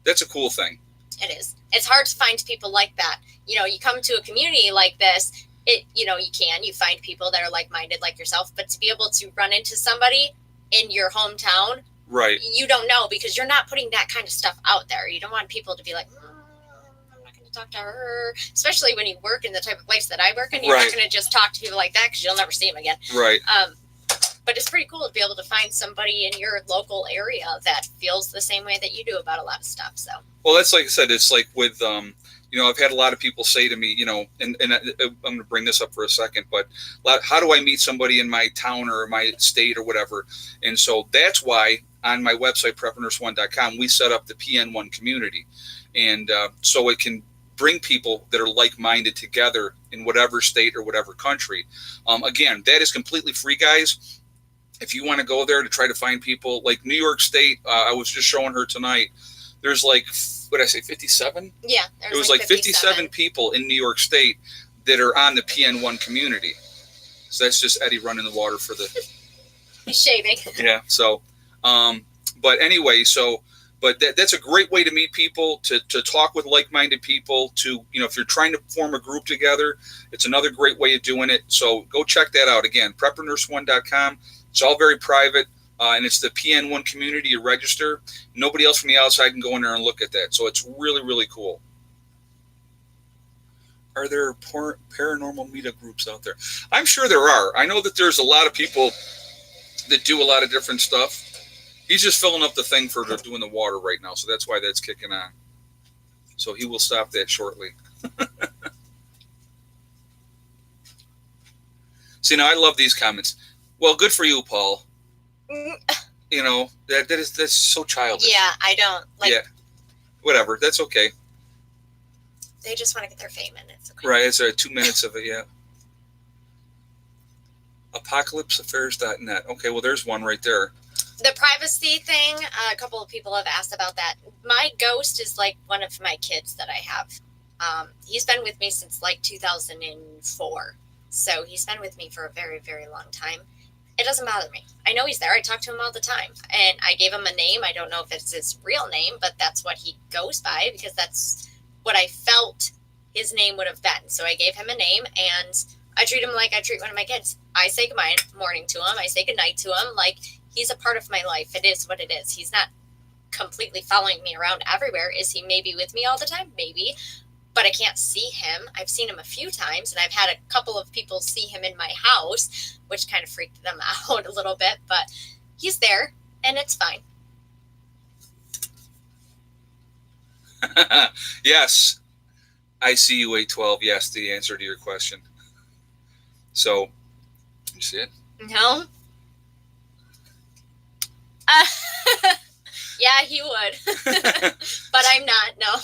that's a cool thing. It is. It's hard to find people like that. You come to a community like this, you find people that are like-minded like yourself, but to be able to run into somebody in your hometown Right. You don't know because you're not putting that kind of stuff out there. You don't want people to be like, I'm not going to talk to her, especially when you work in the type of place that I work in. You're not going to just talk to people like that because you'll never see them again. Right. But it's pretty cool to be able to find somebody in your local area that feels the same way that you do about a lot of stuff. So. Well, that's like I said. It's like with I've had a lot of people say to me, and I'm going to bring this up for a second, but how do I meet somebody in my town or my state or whatever? And so that's why on my website, preppernurse1.com, we set up the PN1 community. And so it can bring people that are like-minded together in whatever state or whatever country. Again, that is completely free, guys. If you want to go there to try to find people like New York State, I was just showing her tonight, there's like, what did I say, 57? Yeah. It was like 57 people in New York State that are on the PN1 community. So that's just Eddie running the water for the... He's shaving. Yeah. So, but anyway, but that's a great way to meet people, to talk with like-minded people, to, if you're trying to form a group together, it's another great way of doing it. So go check that out. Again, preppernurse1.com. It's all very private. And it's the PN1 community. You register. Nobody else from the outside can go in there and look at that. So it's really, really cool. Are there paranormal meetup groups out there? I'm sure there are. I know that there's a lot of people that do a lot of different stuff. He's just filling up the thing for doing the water right now. So that's why that's kicking on. So he will stop that shortly. See, now I love these comments. Well, good for you, Paul. That's so childish. Yeah, I don't like. Yeah, whatever. That's okay. They just want to get their fame in. It's okay. Right. It's 2 minutes of it. Yeah. Apocalypseaffairs.net. Okay. Well, there's one right there. The privacy thing. A couple of people have asked about that. My ghost is like one of my kids that I have. He's been with me since like 2004. So he's been with me for a very, very long time. It doesn't bother me. I know he's there. I talk to him all the time. And I gave him a name. I don't know if it's his real name, but that's what he goes by because that's what I felt his name would have been. So I gave him a name and I treat him like I treat one of my kids. I say good morning to him. I say good night to him. Like he's a part of my life. It is what it is. He's not completely following me around everywhere. Is he maybe with me all the time? Maybe. But I can't see him. I've seen him a few times, and I've had a couple of people see him in my house, which kind of freaked them out a little bit. But he's there, and it's fine. Yes. I see you, 812. Yes, the answer to your question. So, you see it? No. Yeah, he would. But I'm not, no.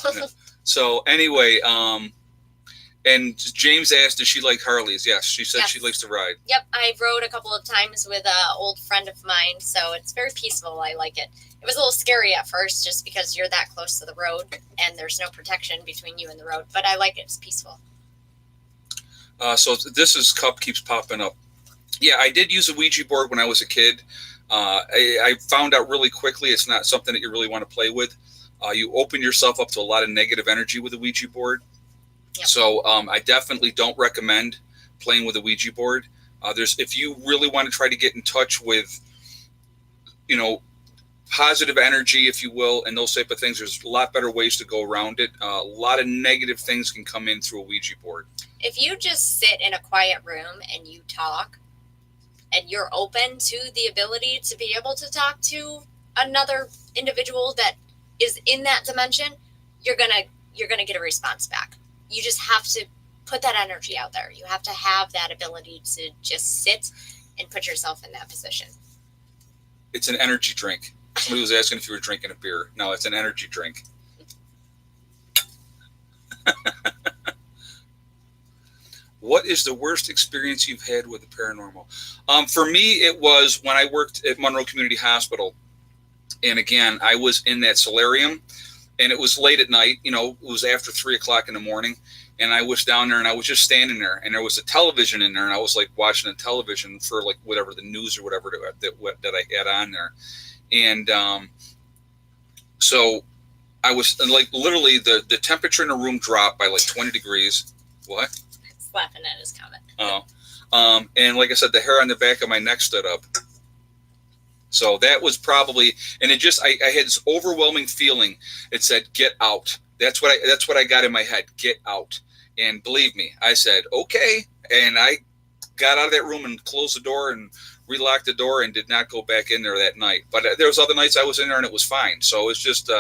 So anyway, and James asked, does she like Harleys? Yes, she said she likes to ride. Yep, I rode a couple of times with an old friend of mine, so it's very peaceful. I like it. It was a little scary at first just because you're that close to the road and there's no protection between you and the road, but I like it. It's peaceful. So this cup keeps popping up. Yeah, I did use a Ouija board when I was a kid. I found out really quickly it's not something that you really want to play with. You open yourself up to a lot of negative energy with a Ouija board. Yep. So I definitely don't recommend playing with a Ouija board. If you really want to try to get in touch with, positive energy, if you will, and those type of things, there's a lot better ways to go around it. A lot of negative things can come in through a Ouija board. If you just sit in a quiet room and you talk, and you're open to the ability to be able to talk to another individual that is in that dimension, you're gonna get a response back. You just have to put that energy out there. You have to have that ability to just sit and put yourself in that position. It's an energy drink. Somebody was asking if you were drinking a beer. No, it's an energy drink. What is the worst experience you've had with the paranormal? For me, it was when I worked at Monroe Community Hospital. And again, I was in that solarium, and it was late at night. It was after 3:00 in the morning, and I was down there, and I was just standing there, and there was a television in there, and I was like watching the television for like whatever the news or whatever that I had on there, and so I was like literally the temperature in the room dropped by like 20 degrees. What? He's laughing at his comment. Oh, and like I said, the hair on the back of my neck stood up. So that was probably, and it just, I had this overwhelming feeling. It said, get out. That's what I got in my head. Get out. And believe me, I said, okay. And I got out of that room and closed the door and relocked the door and did not go back in there that night. But there was other nights I was in there and it was fine. So it's just,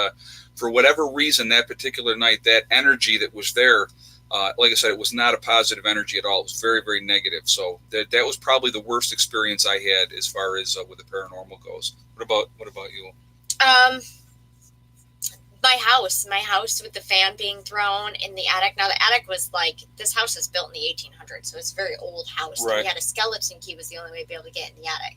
for whatever reason, that particular night, that energy that was there, like I said, it was not a positive energy at all. It was very, very negative. So that was probably the worst experience I had as far as with the paranormal goes. What about you? My house with the fan being thrown in the attic. Now the attic was like, this house was built in the 1800s, so it's a very old house. Right. And we had a skeleton key was the only way to be able to get in the attic,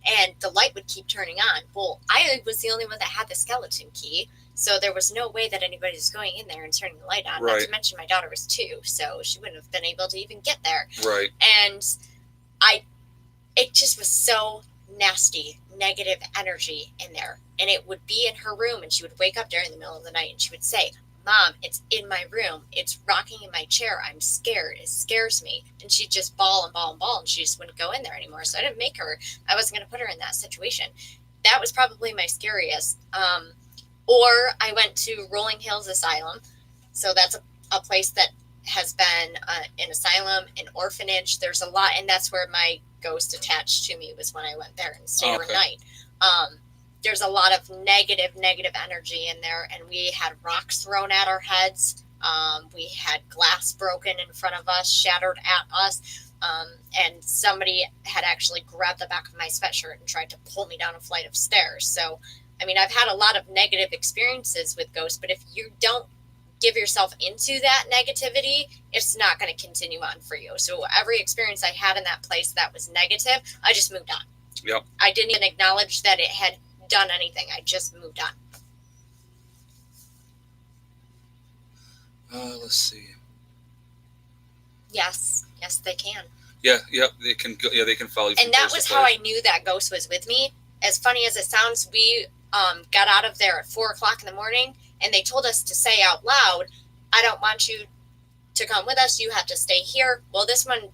and the light would keep turning on. Well, I was the only one that had the skeleton key, so there was no way that anybody was going in there and turning the light on. Right. Not to mention my daughter was 2, so she wouldn't have been able to even get there. Right. And it just was so nasty, negative energy in there. And it would be in her room, and she would wake up during the middle of the night and she would say, Mom, it's in my room. It's rocking in my chair. I'm scared. It scares me. And she'd just bawl and bawl and bawl, and she just wouldn't go in there anymore. So I didn't make her. I wasn't going to put her in that situation. That was probably my scariest. Or I went to Rolling Hills Asylum. So that's a place that has been an asylum, an orphanage. There's a lot, and that's where my ghost attached to me was when I went there and stayed overnight. There's a lot of negative energy in there, and we had rocks thrown at our heads. We had glass broken in front of us, shattered at us, and somebody had actually grabbed the back of my sweatshirt and tried to pull me down a flight of stairs. So, I mean, I've had a lot of negative experiences with ghosts, but if you don't give yourself into that negativity, it's not going to continue on for you. So every experience I had in that place that was negative, I just moved on. Yep. I didn't even acknowledge that it had done anything. I just moved on. Let's see. Yes, they can. Yeah, they can. Yeah, they can follow you. And that was how I knew that ghost was with me. As funny as it sounds, we got out of there at 4:00 in the morning, and they told us to say out loud, "I don't want you to come with us. You have to stay here." Well, this one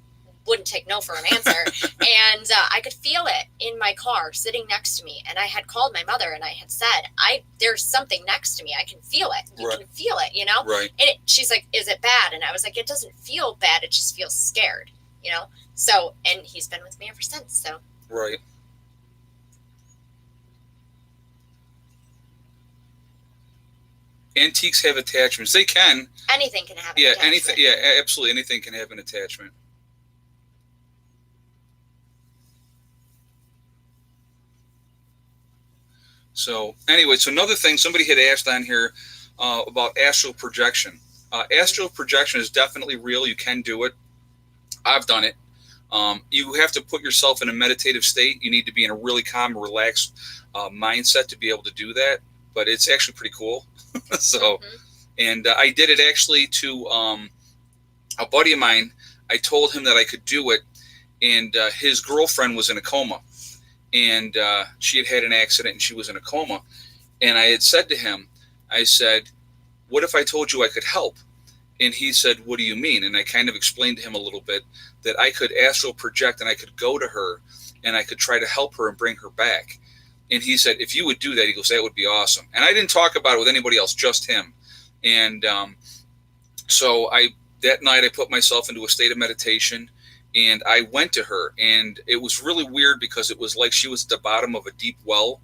wouldn't take no for an answer. And I could feel it in my car sitting next to me. And I had called my mother and I had said, there's something next to me. I can feel it. You can feel it, you know? Right. And she's like, is it bad? And I was like, it doesn't feel bad. It just feels scared, you know? So, and he's been with me ever since. So. Right. Antiques have attachments. They can. Anything can have an attachment. Anything. Yeah, absolutely. Anything can have an attachment. So anyway, so another thing somebody had asked on here about astral projection. Astral projection is definitely real. You can do it. I've done it. You have to put yourself in a meditative state. You need to be in a really calm, relaxed mindset to be able to do that. But it's actually pretty cool. So, and I did it actually to a buddy of mine. I told him that I could do it, and his girlfriend was in a coma. And she had an accident and she was in a coma. And I had said to him, I said, what if I told you I could help? And he said, what do you mean? And I kind of explained to him a little bit that I could astral project and I could go to her and I could try to help her and bring her back. And he said, if you would do that, he goes, that would be awesome. And I didn't talk about it with anybody else, just him. And so that night I put myself into a state of meditation. And I went to her, and it was really weird because it was like she was at the bottom of a deep well.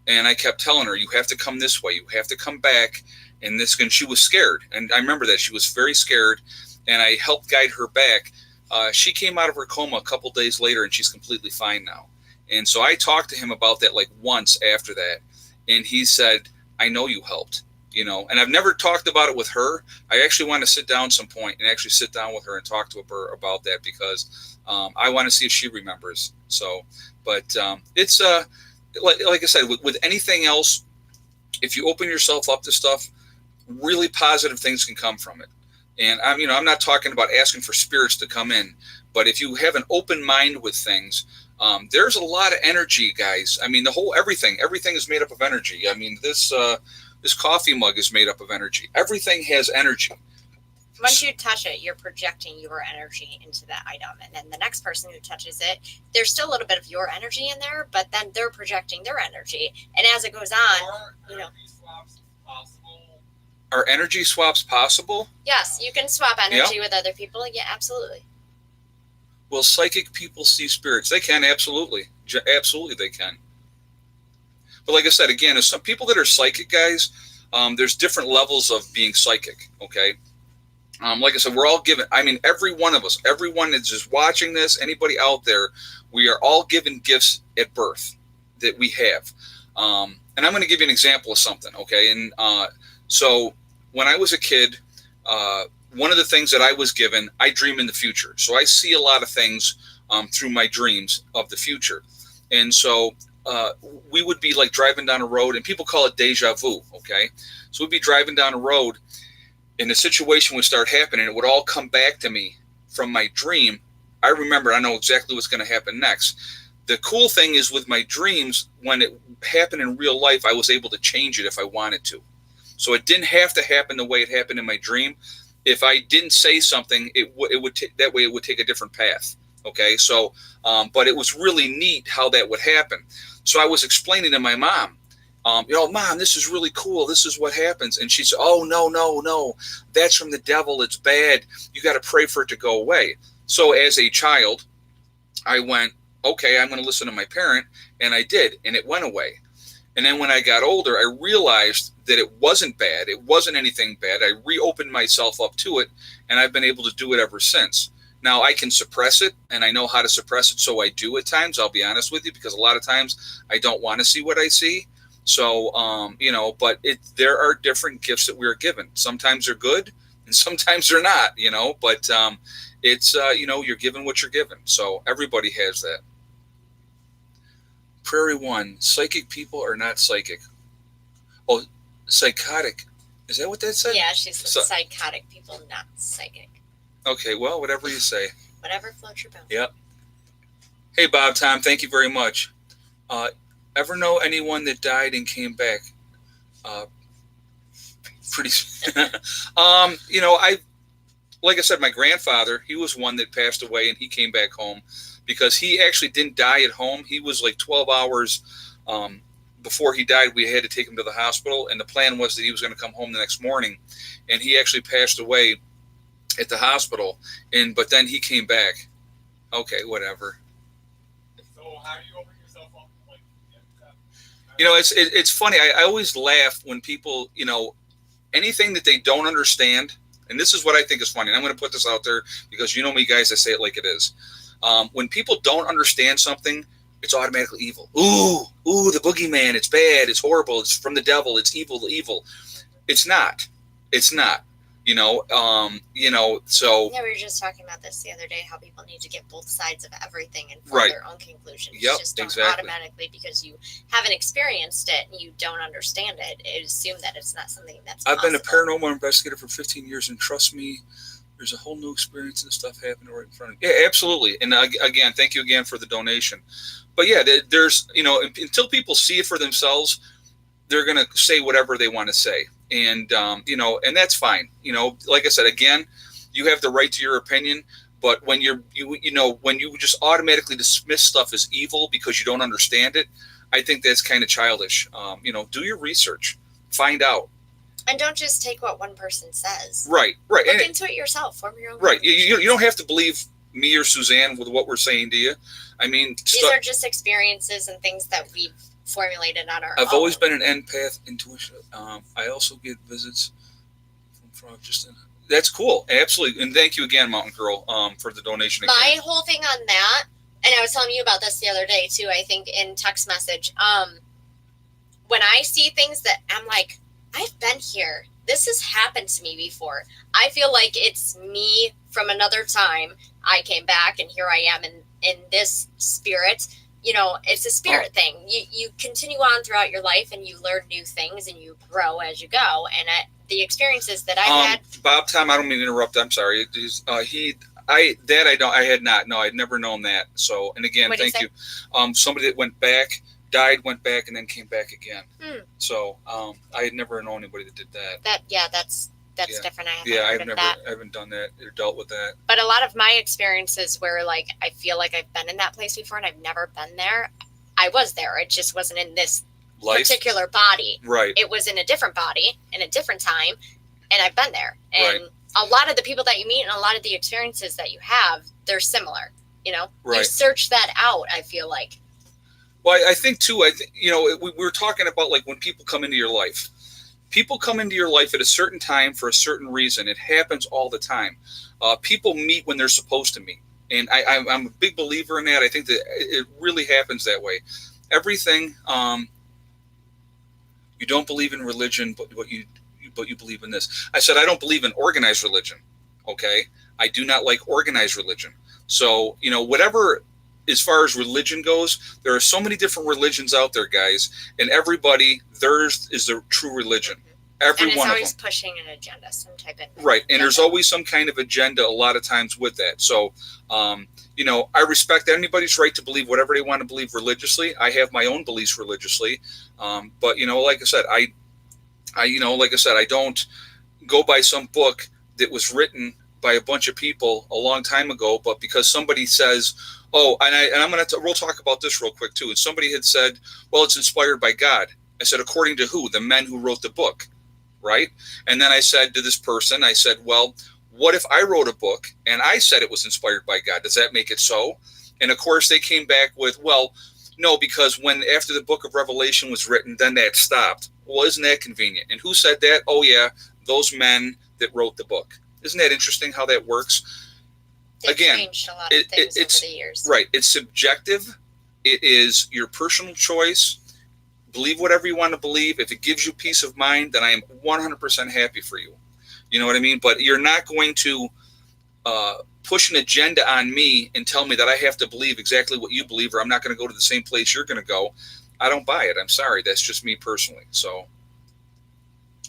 And I kept telling her, you have to come this way. You have to come back. And she was scared. And I remember that she was very scared. And I helped guide her back. She came out of her coma a couple days later, and she's completely fine now. And so I talked to him about that like once after that. And he said, I know you helped. You know, and I've never talked about it with her. I actually want to sit down some point and actually sit down with her and talk to her about that because I want to see if she remembers. So, but it's like I said, with anything else, if you open yourself up to stuff, really positive things can come from it. And I'm not talking about asking for spirits to come in, but if you have an open mind with things, there's a lot of energy, guys. I mean, everything is made up of energy. I mean, this coffee mug is made up of energy. Everything has energy. Once you touch it, you're projecting your energy into that item. And then the next person who touches it, there's still a little bit of your energy in there, but then they're projecting their energy. And as it goes on, Are energy swaps possible? Yes, you can swap energy with other people. Yeah, absolutely. Will psychic people see spirits? They can, absolutely. Absolutely, they can. But like I said, again, as some people that are psychic, guys, there's different levels of being psychic, okay? Like I said, we're all given, I mean, every one of us, everyone that's just watching this, anybody out there, we are all given gifts at birth that we have. And I'm going to give you an example of something, okay? And so when I was a kid, one of the things that I was given, I dream in the future. So I see a lot of things through my dreams of the future. And so we would be like driving down a road, and people call it deja vu, okay? So we'd be driving down a road, and the situation would start happening. It would all come back to me from my dream. I remember, I know exactly what's going to happen next. The cool thing is with my dreams, when it happened in real life, I was able to change it if I wanted to. So it didn't have to happen the way it happened in my dream. If I didn't say something, it would that way it would take a different path. Okay, so but it was really neat how that would happen. So I was explaining to my mom, Mom, this is really cool. This is what happens. And she said, oh, no, that's from the devil. It's bad. You got to pray for it to go away. So as a child, I went, okay, I'm going to listen to my parent. And I did. And it went away. And then when I got older, I realized that it wasn't bad. It wasn't anything bad. I reopened myself up to it. And I've been able to do it ever since. Now, I can suppress it, and I know how to suppress it, so I do at times. I'll be honest with you, because a lot of times I don't want to see what I see. So, but there are different gifts that we're given. Sometimes they're good, and sometimes they're not, but it's, you're given what you're given. So everybody has that. Prairie One, psychic people are not psychic. Oh, psychotic. Is that what that said? Yeah, she said psychotic people, not psychic. Okay, well, whatever you say. Whatever floats your boat. Yep. Hey, Bob, Tom, thank you very much. Ever know anyone that died and came back? Pretty. Like I said, my grandfather, he was one that passed away, and he came back home because he actually didn't die at home. He was like 12 hours before he died. We had to take him to the hospital, and the plan was that he was going to come home the next morning, and he actually passed away at the hospital, but then he came back. Okay, whatever. So how do you open yourself up? It's funny. I always laugh when people, anything that they don't understand, and this is what I think is funny, and I'm going to put this out there because you know me, guys, I say it like it is. When people don't understand something, it's automatically evil. Ooh, the boogeyman, it's bad, it's horrible, it's from the devil, it's evil. It's not. So. Yeah, we were just talking about this the other day, how people need to get both sides of everything and form Right. their own conclusions. Yep, Just don't exactly. automatically, because you haven't experienced it and you don't understand it, assume that it's not something that's I've been a possible. paranormal investigator for 15 years, and trust me, there's a whole new experience and stuff happening right in front of you. Yeah, absolutely. And again, thank you again for the donation. But yeah, there's, until people see it for themselves, they're going to say whatever they want to say. And, and that's fine. Like I said, again, you have the right to your opinion. But when when you just automatically dismiss stuff as evil because you don't understand it, I think that's kind of childish. Do your research, find out. And don't just take what one person says. Right. Look into it yourself. Form your own. Right. You don't have to believe me or Suzanne with what we're saying to you. I mean, These are just experiences and things that we've formulated on our own. I've always been an empath, intuition. I also get visits from that's cool. Absolutely. And thank you again, Mountain Girl, for the donation again. My whole thing on that, and I was telling you about this the other day too, I think in text message, when I see things that I'm like, I've been here. This has happened to me before. I feel like it's me from another time. I came back and here I am in this spirit. It's a spirit thing. You continue on throughout your life and you learn new things and you grow as you go. And the experiences that I've had. Bob, Tom, I don't mean to interrupt. I'm sorry. I had not. No, I'd never known that. So, and again, thank you. Somebody that went back, went back, and then came back again. So, I had never known anybody that did that. That's That's Yeah. different. I haven't Yeah, heard of that. I haven't done that or dealt with that. But a lot of my experiences where like I feel like I've been in that place before and I've never been there. I was there. It just wasn't in this Life, particular body. right? It was in a different body in a different time, and I've been there. And a lot of the people that you meet and a lot of the experiences that you have, they're similar. You know, you Right. search that out. I feel like. Well, I think too. We were talking about like when people come into your life. People come into your life at a certain time for a certain reason. It happens all the time. People meet when they're supposed to meet, and I'm a big believer in that. I think that it really happens that way. Everything. You don't believe in religion, but you believe in this. I said I don't believe in organized religion. Okay, I do not like organized religion. So whatever. As far as religion goes, there are so many different religions out there, guys, and theirs is the true religion. Every and it's one of always them. pushing an agenda, some type of Right, and agenda. there's always some kind of agenda a lot of times with that. So, I respect anybody's right to believe whatever they want to believe religiously. I have my own beliefs religiously, but like I said, I don't go by some book that was written by a bunch of people a long time ago, but because somebody says, oh, we'll talk about this real quick too. And somebody had said, well, it's inspired by God. I said, according to who? The men who wrote the book, right? And then I said to this person, I said, well, what if I wrote a book and I said it was inspired by God? Does that make it so? And of course they came back with, well, no, because after the book of Revelation was written, then that stopped. Well, isn't that convenient? And who said that? Oh yeah, those men that wrote the book. Isn't that interesting how that works? They've Again, changed a lot of things over the years. Right. It's subjective. It is your personal choice. Believe whatever you want to believe. If it gives you peace of mind, then I am 100% happy for you. You know what I mean? But you're not going to push an agenda on me and tell me that I have to believe exactly what you believe, or I'm not going to go to the same place you're going to go. I don't buy it. I'm sorry. That's just me personally. So.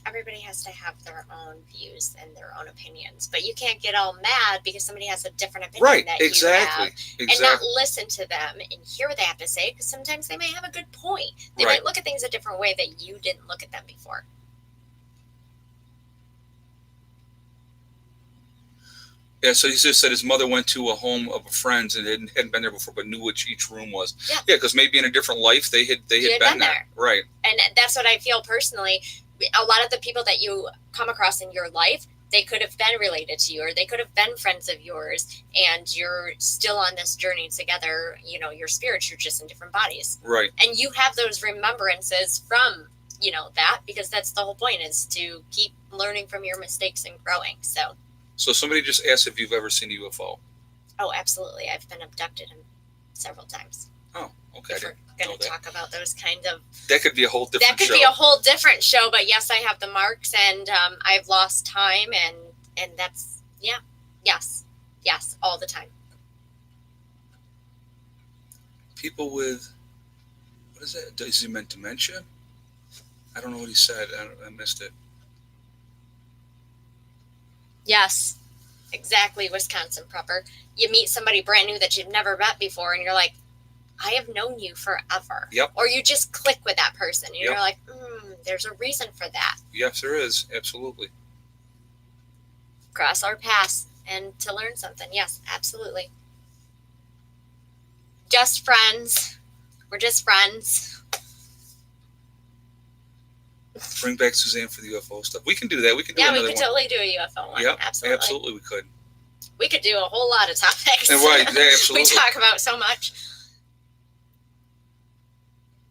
Everybody has to have their own views and their own opinions, but you can't get all mad because somebody has a different opinion Right, that exactly, you have, and not listen to them and hear what they have to say, because sometimes they may have a good point. They Right. might look at things a different way that you didn't look at them before. Yeah, so he just said his mother went to a home of a friend's and hadn't been there before, but knew which each room was. Yeah, because maybe in a different life they had been there. Right. And that's what I feel personally. A lot of the people that you come across in your life, they could have been related to you, or they could have been friends of yours, and you're still on this journey together. Your spirits, you're just in different bodies. Right. And you have those remembrances from, that, because that's the whole point, is to keep learning from your mistakes and growing. So somebody just asked if you've ever seen a UFO. Oh, absolutely. I've been abducted several times. Oh, okay. If we're going to talk about those kind of... That could be a whole different show. That could be a whole different show, but yes, I have the marks, and I've lost time, and that's, yeah, yes, all the time. People with, what is that? Does he meant dementia? I don't know what he said. I missed it. Yes, exactly, Wisconsin proper. You meet somebody brand new that you've never met before, and you're like, I have known you forever. Yep. Or you just click with that person. And Yep. You're like, there's a reason for that. Yes, there is. Absolutely. Cross our paths and to learn something. Yes, absolutely. Just friends. We're just friends. Bring back Suzanne for the UFO stuff. We can do that. We can do Yeah, another we could one. totally do a UFO one. Yep, Absolutely. absolutely we could. We could do a whole lot of topics. Right, yeah, absolutely. We talk about so much.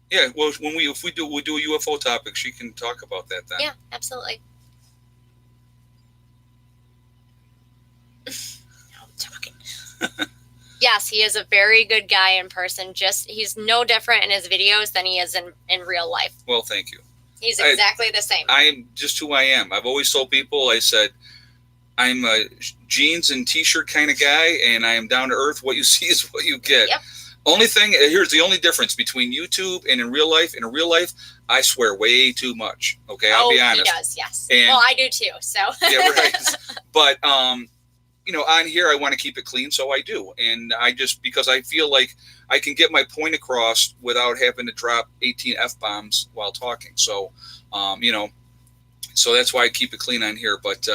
Yeah, well, if we do a UFO topic, she can talk about that then. Yeah, absolutely. Now I'm talking. Yes, he is a very good guy in person. He's no different in his videos than he is in real life. Well, thank you. He's exactly the same. I am just who I am. I've always told people, I said, I'm a jeans and t-shirt kind of guy, and I am down to earth. What you see is what you get. Yep. Here's the only difference between YouTube and in real life. In real life, I swear way too much. Okay, I'll be honest. He does, yes. And, well, I do too. So. Yeah, right. But on here, I want to keep it clean, so I do. And because I feel like I can get my point across without having to drop 18 F-bombs while talking. So, So that's why I keep it clean on here. But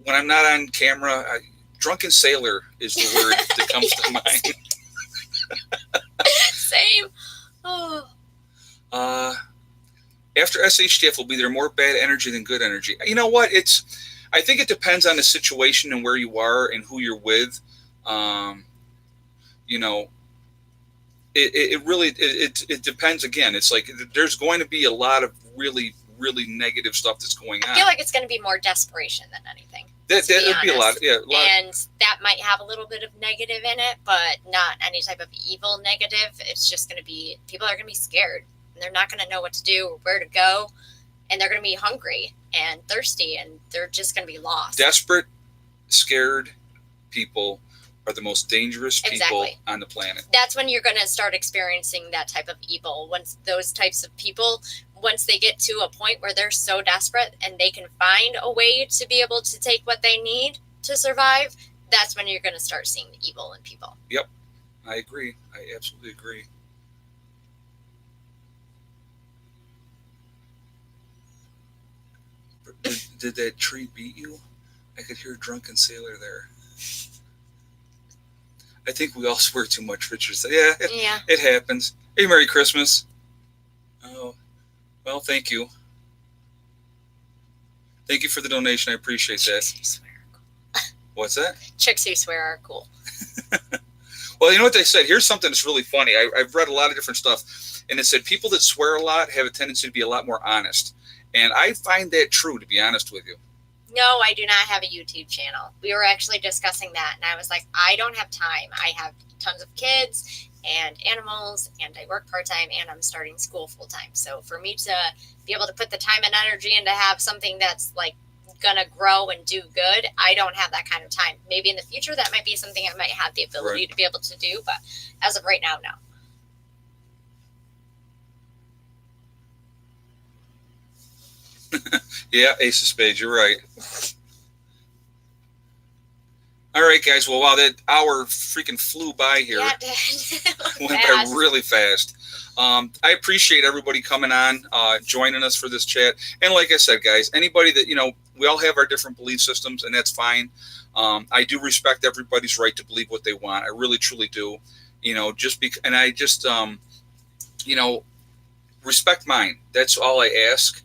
when I'm not on camera, drunken sailor is the word that comes to mind. Same. Oh. After SHTF will be there more bad energy than good energy. You know what? I think it depends on the situation and where you are and who you're with. It really depends. Again, it's like there's going to be a lot of really, really negative stuff that's going on. I feel like it's going to be more desperation than anything. That'd be a lot. And that might have a little bit of negative in it, but not any type of evil negative. It's just going to be, people are going to be scared. And they're not going to know what to do or where to go. And they're going to be hungry and thirsty, and they're just going to be lost. Desperate, scared people are the most dangerous people on the planet. That's when you're going to start experiencing that type of evil. Once those types of people, once they get to a point where they're so desperate and they can find a way to be able to take what they need to survive, that's when you're going to start seeing the evil in people. Yep, I agree. I absolutely agree. Did that tree beat you? I could hear a drunken sailor there. I think we all swear too much, Richard said. Yeah, it happens. Hey, Merry Christmas. Oh, well, thank you. Thank you for the donation. I appreciate that. Chicks who swear are cool. What's that? Chicks who swear are cool. Well, you know what they said? Here's something that's really funny. I've read a lot of different stuff, and it said people that swear a lot have a tendency to be a lot more honest. And I find that true, to be honest with you. No, I do not have a YouTube channel. We were actually discussing that, and I was like, I don't have time. I have tons of kids and animals, and I work part-time, and I'm starting school full-time. So for me to be able to put the time and energy and to have something that's like gonna grow and do good, I don't have that kind of time. Maybe in the future that might be something I might have the ability to be able to do, but as of right now, no. Yeah, Ace of Spades, you're right. All right, guys. Well, wow, that hour freaking flew by here. Yeah, it went by really fast. I appreciate everybody coming on, joining us for this chat. And like I said, guys, anybody that, we all have our different belief systems, and that's fine. I do respect everybody's right to believe what they want. I really, truly do. And I just, respect mine. That's all I ask.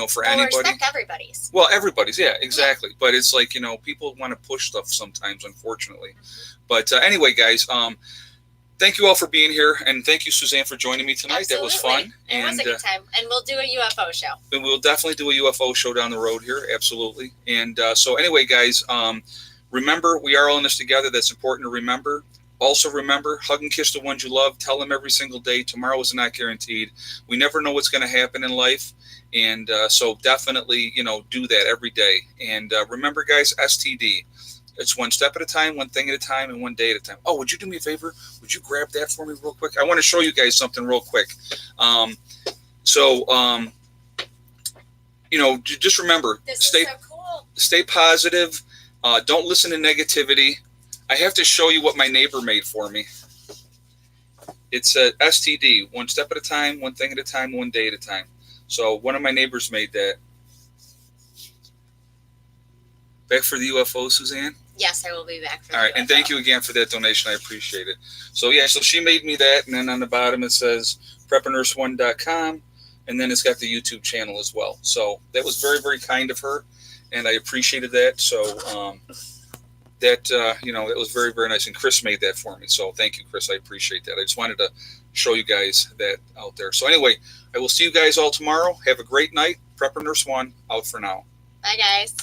For anybody. Respect everybody's. Well, everybody's, yeah, exactly. Yeah. But it's like, people want to push stuff sometimes, unfortunately. Mm-hmm. But anyway, guys, thank you all for being here. And thank you, Suzanne, for joining me tonight. Absolutely. That was fun. It was a good time. And we'll do a UFO show. And we'll definitely do a UFO show down the road here. Absolutely. And so anyway, guys, remember, we are all in this together. That's important to remember. Also remember, hug and kiss the ones you love. Tell them every single day. Tomorrow is not guaranteed. We never know what's going to happen in life. And so definitely, do that every day. And remember, guys, STD. It's one step at a time, one thing at a time, and one day at a time. Oh, would you do me a favor? Would you grab that for me real quick? I want to show you guys something real quick. Just remember, stay positive. Don't listen to negativity. I have to show you what my neighbor made for me. It's a STD, one step at a time, one thing at a time, one day at a time. So one of my neighbors made that. Back for the UFO, Suzanne? Yes, I will be back for the All right, UFO. And thank you again for that donation. I appreciate it. So she made me that, and then on the bottom it says preppernurse1.com, and then it's got the YouTube channel as well. So that was very, very kind of her, and I appreciated that. So that was very, very nice. And Chris made that for me. So thank you, Chris. I appreciate that. I just wanted to show you guys that out there. So anyway, I will see you guys all tomorrow. Have a great night. Prepper Nurse 1 out for now. Bye, guys.